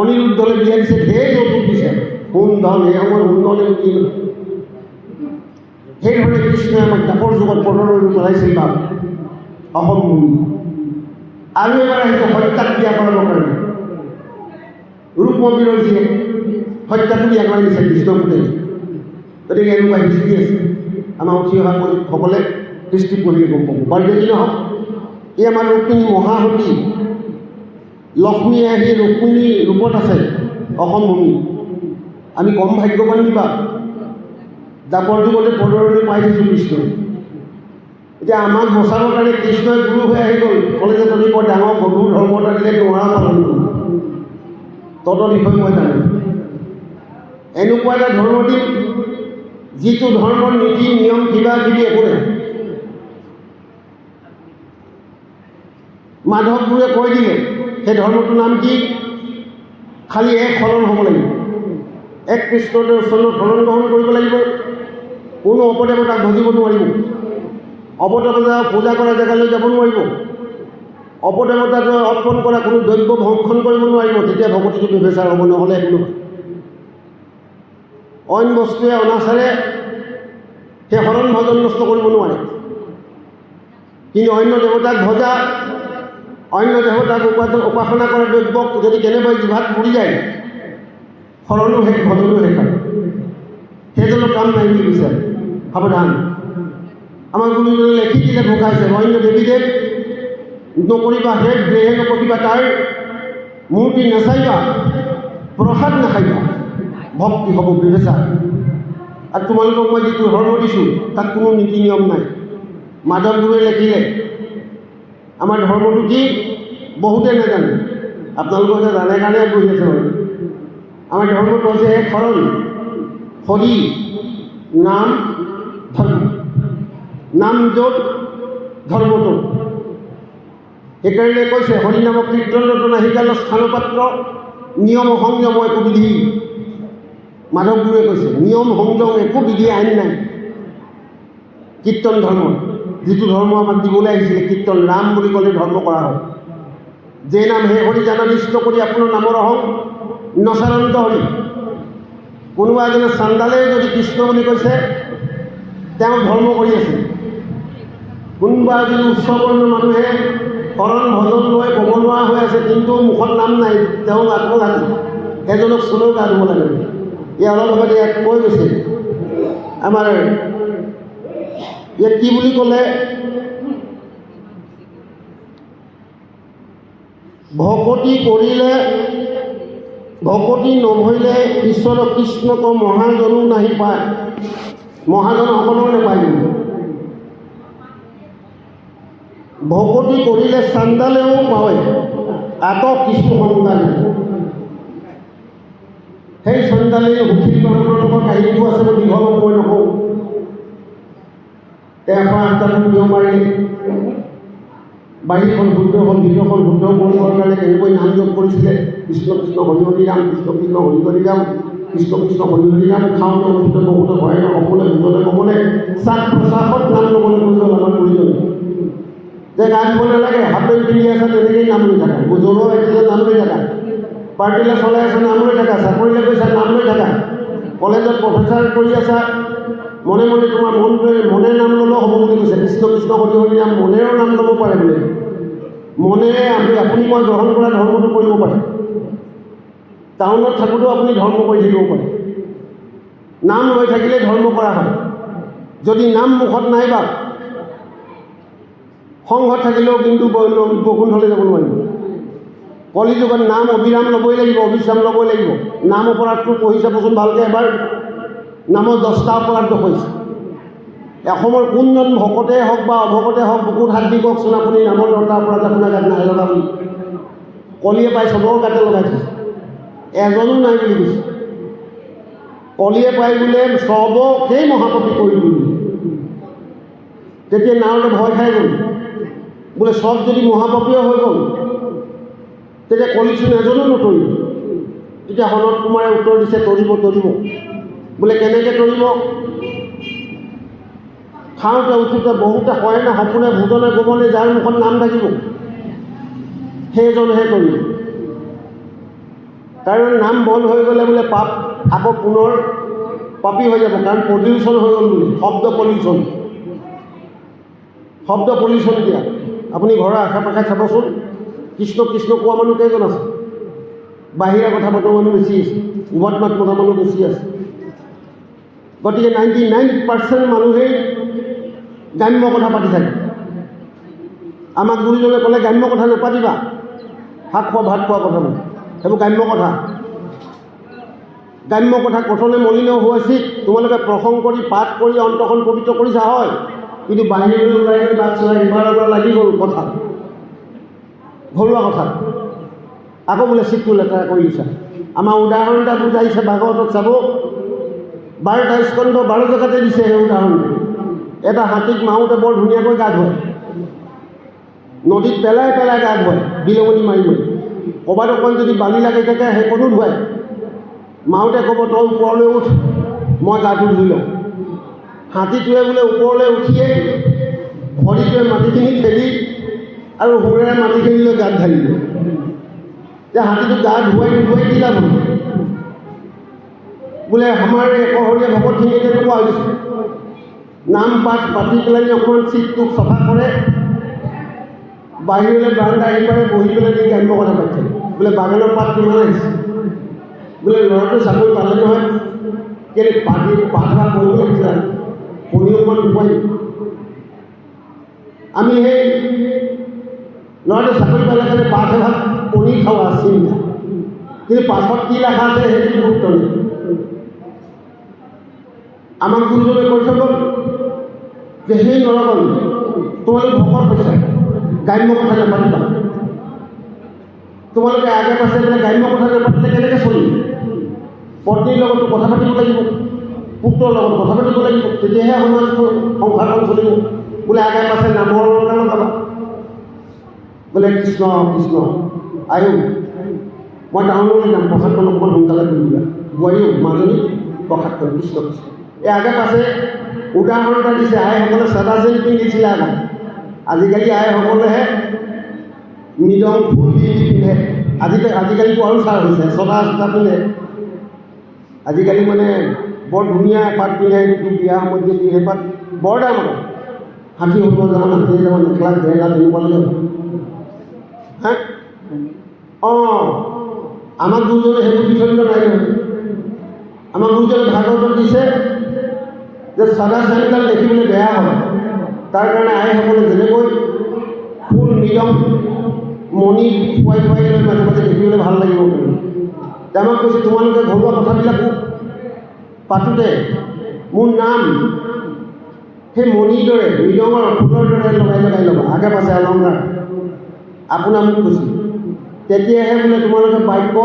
অনিৰুদ্ধলৈ বিয়া দিছে ঢেৰ যৌতুক দিছে সোণ ধন এই সময়ত সোণধনে উঠি সেইধৰণে কৃষ্ণই আমাক দাপৰ যুগত পদলৈ পেলাইছিল বাপ অসম ভূমি আৰু এবাৰ আহিছে হত্যাক বিয়া কৰাবৰ কাৰণে ৰূপমন্দিৰৰ যিয়ে হত্যাকো বিয়া কৰাই দিছে কৃষ্ণ পুতেল গতিকে এনেকুৱা হিষ্ট্ৰী আছে আমাৰ উঠি অহা সকলে হিষ্ট্ৰী পঢ়িলে গম পাব বাৰু যদি নহওক এই আমাৰ ৰুক্মিণী মহাসতী লক্ষ্মী আহি ৰুক্মিণী ৰূপত আছে অসম ভূমি আমি কম ভাগ্যৱান দিবা দাপৰ যুগতে পদৰলৈ পাই দিছোঁ কৃষ্ণ এতিয়া আমাক বচাবৰ কাৰণে কৃষ্ণই গুৰু হৈ আহি গ'ল ক'লে যে তুমি বৰ ডাঙৰ গধুৰ ধৰ্ম এটা দিলে নোৱাৰা পালন কৰোঁ ততৰ বিষয়ে মই জানো এনেকুৱা এটা ধৰ্ম দিম যিটো ধৰ্মৰ নীতি নিয়ম কিবা কিবি একো নাই মাধৱ গুৰুৱে কৈ দিলে সেই ধৰ্মটোৰ নাম কি খালি এক শৰণ হ'ব লাগিব এক কৃষ্ণদেৱ চৰণৰ শৰণ গ্ৰহণ কৰিব লাগিব কোনো অপদেৱতাক ভজিব নোৱাৰিব অপদেৱতা পূজা কৰা জেগালৈ যাব নোৱাৰিব অপদেৱতাক অৰ্পণ কৰা কোনো দ্ৰব্য ভক্ষণ কৰিব নোৱাৰিব তেতিয়া ভকতিটো ব্যৱচাৰ হ'ব নহ'লে একো নহয় অইন বস্তুৱে অনাচাৰে সেই শৰণ ভজন নষ্ট কৰিব নোৱাৰে কিন্তু অন্য দেৱতাক ভজা অন্য দেৱতাক উপাসনা কৰা দ্ৰব্যক যদি কেনেবাকৈ জিভাত পৰি যায় শৰণো শেষ ভজনো শেষ হয় সেইজনৰ কাম নাই বুলি বিচাৰে সাৱধান আমাৰ গুৰুজনে লেখি দিলে ভোকাইছে অন্য দেৱীদেৱ নকৰিবা হে দেহে নকৰিবা তাৰ মূৰ্তি নাচাইবা প্ৰসাদ নাখাইবা ভক্তি হ'ব ব্যৱচাৰ আৰু তোমালোকক মই যিটো ধৰ্ম দিছোঁ তাত কোনো নীতি নিয়ম নাই মাধৱ গুৰুৱে লেখিলে আমাৰ ধৰ্মটো কি বহুতে নাজানে আপোনালোকে জানে কাৰণে বহি আছে বাৰু আমাৰ ধৰ্মটো হৈছে এক শৰণ হৰি নাম ধৰ্ম নাম য'ত ধৰ্মটো সেইকাৰণে কৈছে হৰি নামক কীৰ্তনত নাহিকাল স্থানপাত্ৰ নিয়ম সংযম একো বিধি মাধৱ গুৰুৱে কৈছে নিয়ম সংযম একো বিধি আইন নাই কীৰ্তন ধৰ্ম যিটো ধৰ্ম আমাক দিবলৈ আহিছিলে কীৰ্তন ৰাম বুলি ক'লে ধৰ্ম কৰা হয় যে নাম হে হৰি জানা নিষ্ঠ কৰি আপোনাৰ নামৰ অহং নচাৰন্ত হৰি কোনোবা এজনে চান্দালে যদি কৃষ্ণ বুলি কৈছে তেওঁ ধৰ্ম কৰি আছে কোনোবা এজনী উচ্চবৰ্ণ মানুহে শৰণ ভজন লৈ ক'ব নোৱাৰা হৈ আছে কিন্তু মুখত নাম নাই তেওঁ আত্মঘাতী এজনক চুলেও গা ধুব লাগে এই অলপ আগতে ইয়াত কৈ গৈছে আমাৰ ইয়াত কি বুলি ক'লে ভকতি কৰিলে ভকতি নভৰিলে ঈশ্বৰ কৃষ্ণক মহাজনো নাহি পায় মহাজনসকলেও নাপায় কিন্তু ভকতি কৰিলে চান্দালেও পায় আটক কিছু সন্তানে সেই চান্দালে সুখী মানুহৰ লগত কাহিনীটো আছে মই দীঘল মই নকওঁ 108টা কিয় মাৰিলে বাহিৰখন শুদ্ধ হ'ল ভিতৰখন শুদ্ধ কৰিবৰ কাৰণে কেনেকৈ নাম জপ কৰিছিলে কৃষ্ণ কৃষ্ণ হৰি হৰি ৰাম কৃষ্ণ কৃষ্ণ হৰি হৰি ৰাম কৃষ্ণ কৃষ্ণ হৰি হৰি ৰাম খাওঁতে উঠোঁতে বহুতে ভয় নক'বলৈ বুজতে ক'বলৈ চাক প্ৰশ্বাসত নাম ল'বলৈ প্ৰয়োজন আমাৰ প্ৰয়োজন যে গা ধুব নালাগে হাফ পেণ্ট পিন্ধি আছে তেনেকৈয়ে নাম লৈ থাকা জ্বৰৰ আহিছে নাম লৈ থাকা পাৰ্টিলে চলাই আছে নাম লৈ থাকা চাকৰিলৈ গৈছা নাম লৈ থাকা কলেজত প্ৰফেচাৰ কৰি আছা মনে মনে তোমাৰ মনটোৱে মনে নাম ল'লেও হ'ব বুলি কৈছে কৃষ্ণ কৃষ্ণ হৰি হৰি নাম মনেৰেও নাম ল'ব পাৰে বোলে মনেৰে আপুনি মই গ্ৰহণ কৰা ধৰ্মটো কৰিব পাৰে। টাউনত থাকোঁতেও আপুনি ধৰ্ম কৰি থাকিব পাৰে। নাম লৈ থাকিলে ধৰ্ম কৰা হয়। যদি নাম মুখত নাই বা সংঘত থাকিলেও কিন্তু বৈকুণ্ঠলৈ যাব নোৱাৰিব। কলিযুগত নাম অবিৰাম ল'বই লাগিব, অবিশ্ৰাম ল'বই লাগিব। নাম অপৰাধটো পঢ়ি চাবচোন ভালকৈ এবাৰ। নামৰ 10টা অপৰাধ দেখুৱাইছে। অসমৰ কোনজন ভকতে হওক বা অভকতে হওক বুকুত হাত দি কওকচোন আপুনি নামৰ 10টা অপৰাধ আপোনাৰ গাত নাই লগা বুলি। কলিয়ে পাই চবৰ গাতে লগাইছে, এজনো নাই বুলি কৈছে। কলিয়ে পাই বোলে চবকেই মহাপাপী কৰি দিলে। তেতিয়া নাৰদে ভয় খাই গ'ল, বোলে চব যদি মহাপাপীয় হৈ গ'ল তেতিয়া কলিচোন এজনো নতৰিব। তেতিয়া সনত কুমাৰে উত্তৰ দিছে, তৰিব বোলে কেনেকৈ তৰিব? খাওঁতে উঠোঁতে বহুতে হয় না সপোনে ভোজনে গোপনে যাৰ মুখত নাম থাকিব সেইজনহে তৰিব। কাৰণ নাম বন্ধ হৈ গ'লে বোলে পাপ আকৌ পুনৰ পাপী হৈ যাব। কাৰণ পলিউশ্যন হৈ গ'ল বুলি, শব্দ পলিউশ্যন দিয়া। আপুনি ঘৰৰ আশে পাশে চাবচোন, কৃষ্ণ কৃষ্ণ কোৱা মানুহ কেইজন আছে? বাহিৰা কথা পতা মানুহ বেছি আছে, উভত মাত মতা মানুহ বেছি আছে। গতিকে 99% মানুহেই গ্ৰাম্য কথা পাতি থাকে। আমাক গুৰুজনে ক'লে গ্ৰাম্য কথা নাপাতিবা, শাক খোৱা ভাত খোৱা কথা নাই, সেইবোৰ গ্ৰাম্য কথা। গ্ৰাম্য কথা কথনে মলিনেও হৈছিল। তোমালোকে প্ৰসংগ কৰি পাঠ কৰি অন্তখন পবিত্ৰ কৰিছা হয়, কিন্তু বাহিৰলৈ ওলাই গৈ বাট চলাই ইবাৰৰ পৰা লাগি গ'ল কথা, ঘৰুৱা কথা। আকৌ বোলে চিটটো লেতেৰা কৰি দিছা। আমাৰ উদাহৰণ এটা বুজাইছে ভাগৱতত চাব। 12টা স্কন্ধ 12 জেগাতে দিছে সেই উদাহৰণটো। এটা হাতীক মাৰোঁতে বৰ ধুনীয়াকৈ গা ধুৱায়, নদীত পেলাই পেলাই গা ধুৱায়, বিলঙনি মাৰি মাৰি। ক'ৰবাত অকণ যদি বালি লাগি থাকে সেইকণো ধুৱায়। মাৰোঁতে ক'ব তই ওপৰলৈ উঠ, মই গাটো ধুই লওঁ। হাতীটোৱে বোলে ওপৰলৈ উঠিয়ে ভৰিটোৱে মাটিখিনি ঠেলি আৰু সুৰেৰে মাটিখিনি লৈ গাত ঢালিব। এতিয়া হাতীটো গা ধুৱাই কি লাভ হ'ব? বোলে আমাৰ একশৰীয়া ভকতখিনি তেনেকুৱা হৈছে। নাম পাঠ পাতি পেলাই অকণমান চিটটোক চফা কৰে, বাহিৰলৈ বাৰান্দা আহি পাৰে, বহি পেলাই দি গ্ৰাম্য কথা পাতি থাকে। বোলে বাগানৰ পাত কিমান আহিছে, বোলে ল'ৰাটোৱে চাকৰি পালে নহয়, কেলৈ পাত ভাগ কৰিব লাগিছিলে, পঢ়ি অকণমান উপায়। আমি সেই ল'ৰাটোৱে চাকৰি পালে কাৰণে পাত এভাগ পনীৰ খাওঁ আছিল, কিন্তু পাছত কি লেখা আছে সেইটো গুৰুত্ব নাই। আমাক গুৰুজনে কৈ থৈ গ'ল যে সেই নৰগণ তোমালোক ভকত হৈছে, গ্ৰাম্য কথা নাপাতিবা। তোমালোকে আগে পাছে বোলে গ্ৰাম্য কথা নাপাতিলে কেনেকৈ চলিব? পত্নীৰ লগতো কথা পাতিব লাগিব, পুত্ৰৰ লগত কথা পাতিব লাগিব, তেতিয়াহে সমাজ সংসাৰখন চলিব। বোলে আগে পাছে নামৰ লগাবা, বোলে কৃষ্ণ কৃষ্ণ আয়ো মই টাউনলৈ যাম, প্ৰসাদখন অকণমান সোনকালে কৰি দিবা, বোৱাৰীও মাজনী প্ৰসাদ কৰিম, কৃষ্ণ কৃষ্ণ। এই আগে পাছে উদাহৰণ এটা দিছে। আইসকলে চাদা চেন পিন্ধিছিলে আগত, আজিকালি আইসকলেহে মৃদং ফুল দি পিন্ধে। আজিকালিতো আৰু চাৰ হৈছে, চদা চদা পিন্ধে। আজিকালি মানে বৰ ধুনীয়া এপাত পিন্ধে, বিয়া সময়ত যে পিন্ধে এপাত বৰ দাম আৰু 60,000 80,000 1 লাখ 1.5 লাখ এনেকুৱা লাগে। হা অঁ, আমাক গুৰুজনে সেইবোৰ বিচলিত নাই নহয়। আমাক গুৰুজনে ভাগৱতত দিছে যে চাদা চেণ্ডেল দেখিবলৈ বেয়া হয়, তাৰ কাৰণে আইসকলে যেনেকৈ ফুল মৃদং মণি খুৱাই খুৱাই লৈ মাজে মাজে দেখিবলৈ ভাল লাগিব। আমাক কৈছে তোমালোকে ঘৰুৱা কথাবিলাকো পাতোঁতে মোৰ নাম সেই মণিৰ দৰে মৃদঙৰ ফুলৰ দৰে লগাই ল'বা, আগে পাছে অলংকাৰ আপোনাৰ মোক কৈছিল। তেতিয়াহে বোলে তোমালোকে বাক্য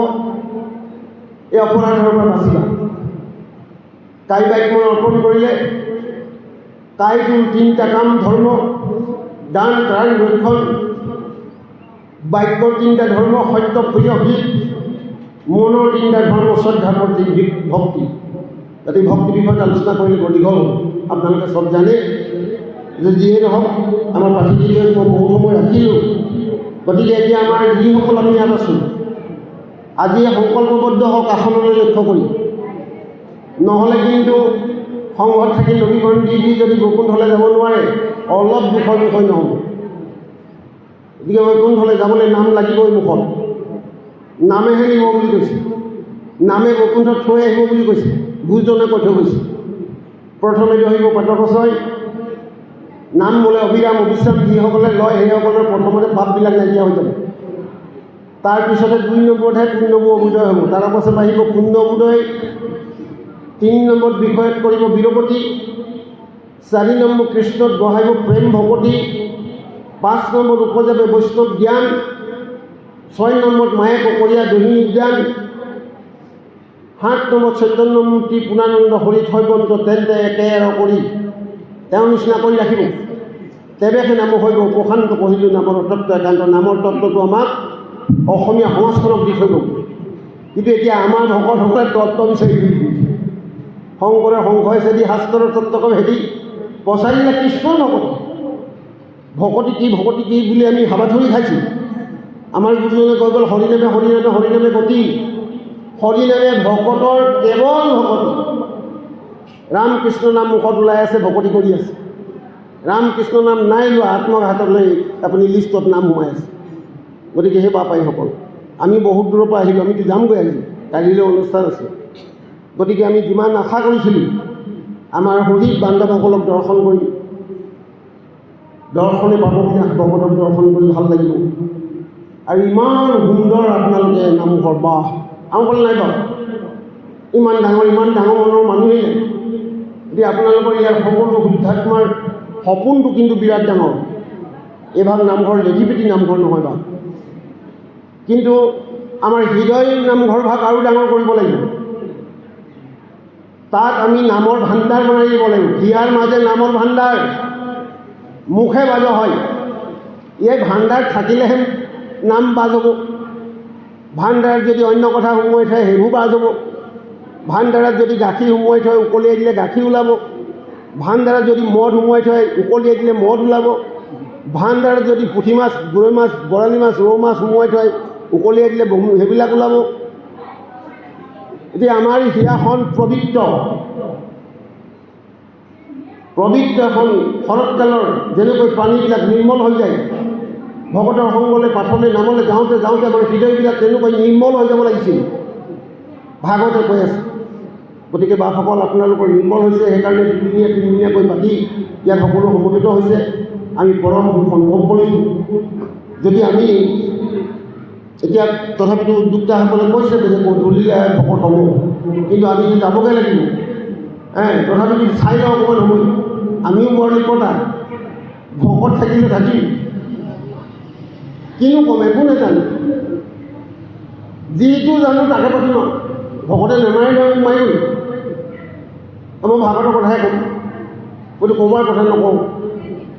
এই অপৰাধৰ পৰা বাচিবা। তাই বাক্য অৰ্পণ কৰিলে তাইটোৰ 3টা কাম ধৰ্ম, দান ত্ৰাণ ৰক্ষণ। বাক্যৰ 3টা ধৰ্ম, সত্য প্ৰিয় হিত। মনৰ 3টা ধৰ্ম, শ্ৰদ্ধা প্ৰতি ভক্তি। গতিকে ভক্তি বিষয়ত আলোচনা কৰিলে বৰ দীঘল হ'ব, আপোনালোকে চব জানে। যে যিয়ে নহওক আমাৰ পাঠিলৈ মই বহু সময় ৰাখিলোঁ। গতিকে এতিয়া আমাৰ যিসকল আমি ইয়াত আছোঁ, আজিয়ে সংকল্পবদ্ধ হওক আসনলৈ লক্ষ্য কৰি। নহ'লে কিন্তু সংঘত থাকি নৱীকৰণ দি যদি বৈকুণ্ঠলৈ যাব নোৱাৰে, অলপ দুখৰ বিষয় নহ'ব। গতিকে বৈকুণ্ঠলৈ যাবলৈ নাম লাগিবই মুখত, নামেহে নিব বুলি কৈছে, নামে বৈকুণ্ঠত থৈ আহিব বুলি কৈছে, গুৰুজনে কৈ থৈ গৈছে। প্ৰথমেতো আহিব পাতকচয়, নাম বোলে অবিৰাম অবিশ্ৰাম যিসকলে লয় সেইসকলৰ প্ৰথমতে পাপবিলাক নাইকিয়া হৈ যাব। তাৰপিছতে 2 নম্বৰতহে পুণ্যবোৰ অভুদয় হ'ব, তাৰ পাছত আহিব পুণ্য অভুদয়, 3 নম্বৰত বিষয়ত কৰিব বীৰপতি, 4 নম্বৰ কৃষ্ণত বহাব প্ৰেম ভকতি, 5 নম্বৰত উপজাবে বৈষ্ণৱ জ্ঞান, 6 নম্বৰত মায়ে ককৰীয়া দহিনী জ্ঞান, 7 নম্বৰত চৈতন্যমূৰ্তি পূৰ্ণানন্দ হৰি থৈবন্ত তেন্তে একে কৰি তেওঁ নিচিনা কৰি ৰাখিব, তেৱেহে নাম হৈব প্ৰশান্ত পঢ়িলোঁ নামৰ তত্ত্ব একান্ত। নামৰ তত্ত্বটো আমাক অসমীয়া সমাজখনক দি থৈ গ'ল, কিন্তু এতিয়া আমাৰ ভকতসকলে তত্ত্ব বিচাৰি ফুৰিছে। শংকৰে সংশয় চেদি শাস্ত্ৰৰ তত্ত্বক ভেদি পচাৰিলে কৃষ্ণৰ ভকতি কি ভকতি কি বুলি আমি হাবাথুৰি খাইছোঁ। আমাৰ গুৰুজনে কৈ গ'ল হৰিনামে হৰিনামে হৰিনামে গতি, হৰিনামে ভকতৰ কেৱল ভকতি। ৰামকৃষ্ণ নাম মুখত ওলাই আছে, ভকতি কৰি আছে। ৰামকৃষ্ণ নাম নাই লোৱা, আত্মঘাতলৈ আপুনি লিষ্টত নাম সোমাই আছে। গতিকে সেই বাপাইসকল, আমি বহুত দূৰৰ পৰা আহিলোঁ, আমিতো যামগৈ আহিছোঁ, কালিলৈ অনুষ্ঠান আছে। গতিকে আমি যিমান আশা কৰিছিলোঁ আমাৰ শহীদ বান্ধৱসকলক দৰ্শন কৰি, দৰ্শনে পাববিনাশ ভগৱতক দৰ্শন কৰি ভাল লাগিব। আৰু ইমান সুন্দৰ আপোনালোকে নামঘৰ, বাহ আমাৰ ফালে নাই বাৰু, ইমান ডাঙৰ মনৰ মানুহেই নাই। এতিয়া আপোনালোকৰ ইয়াৰ সকলো শুদ্ধাত্মাৰ সপোনটো কিন্তু বিৰাট ডাঙৰ। এইভাগ নামঘৰ লেখিপিটি নামঘৰ নহয় বা, কিন্তু আমাৰ হৃদয় নামঘৰ ভাগ আৰু ডাঙৰ কৰিব লাগিব। তাত আমি নামৰ ভাণ্ডাৰ বনাই দিব লাগিব। হিয়াৰ মাজে নামৰ ভাণ্ডাৰ, মুখে বাজ হয়। এই ভাণ্ডাৰ থাকিলেহে নাম বাজ হ'ব। ভাণ্ডাৰত যদি অন্য কথা সোমোৱাই থয় সেইবোৰ বাজ হ'ব। ভাণ্ডাৰত যদি গাখীৰ সোমোৱাই থয় উকলিয়াই দিলে গাখীৰ ওলাব। ভাণ্ডাৰত যদি মদ সোমোৱাই থয় উকলিয়াই দিলে মদ ওলাব। ভাণ্ডাৰত যদি পুঠি মাছ, গৰৈ মাছ, বৰালি মাছ, ৰৌ মাছ সোমোৱাই থয় উকলিয়াই দিলে সেইবিলাক ওলাব। এতিয়া আমাৰ হিয়াখন পবিত্ৰ এখন শৰৎকালৰ যেনেকৈ পানীবিলাক নিৰ্মল হৈ যায়, ভকতৰ সংগলৈ পাঠলৈ নামলৈ যাওঁতে যাওঁতে আমাৰ হৃদয়বিলাক তেনেকৈ নিৰ্মল হৈ যাব লাগিছিল, ভাগৱতে কৈ আছে। গতিকে বাপসকল আপোনালোকৰ নিৰ্মল হৈছে, সেইকাৰণে তিনিদিনীয়াকৈ পাতি ইয়াত সকলো সমবেত হৈছে। আমি পৰম অনুভৱ কৰিছোঁ। যদি আমি এতিয়া তথাপিতো উদ্যোক্তাসকলে কৈছে যে গধূলিলৈ ভকত হ'ব, কিন্তু আমি যাবগৈ লাগিব। তথাপিতো চাই লওঁ অকণমান সময়, আমিও বৰ নিকটা, ভকত থাকিলে থাকিম, কিনো ক'ম একো নাজানো, যিটো জানো তাকে পাতিম। ভকতে নেমাৰি মাৰিব, মই ভাগৱতৰ কথাহে ক'ম, গতিকে ক'ৰবাৰ কথা নকওঁ।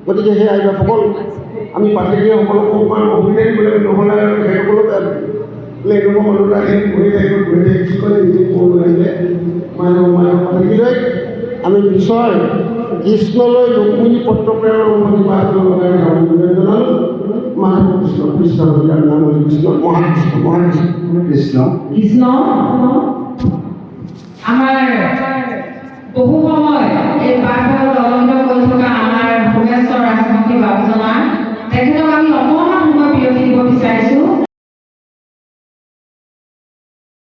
গতিকে সেই আইবাসকল, আমি পাঠকীয়সকলক অকণমান অসুবিধা দিব লাগিব, নহ'লে সেইসকলক বোলে এনেকুৱা মানুহ আহি ঘূৰি থাকিব কি কৰে নিজে ক'ব নোৱাৰিলে পাঠকীলৈ আমি নিশ্চয় কৃষ্ণলৈ ৰুক্মিণী পত্ৰ প্ৰেৰণৰ জনালোঁ। মাধৱ কৃষ্ণ কৃষ্ণ নাম হ'ল কৃষ্ণ, মহাকৃষ্ণ মহাকৃষ্ণ কৃষ্ণ কৃষ্ণ। আমাৰ বহু সময় এই পাঠভাগ তদন্ত কৰি থকা আমাৰ ভোগেশ্বৰ ৰাজবংশী বাবুজনা, তেখেতক আমি অকণমান সময় বিৰতি দিব বিচাৰিছোঁ।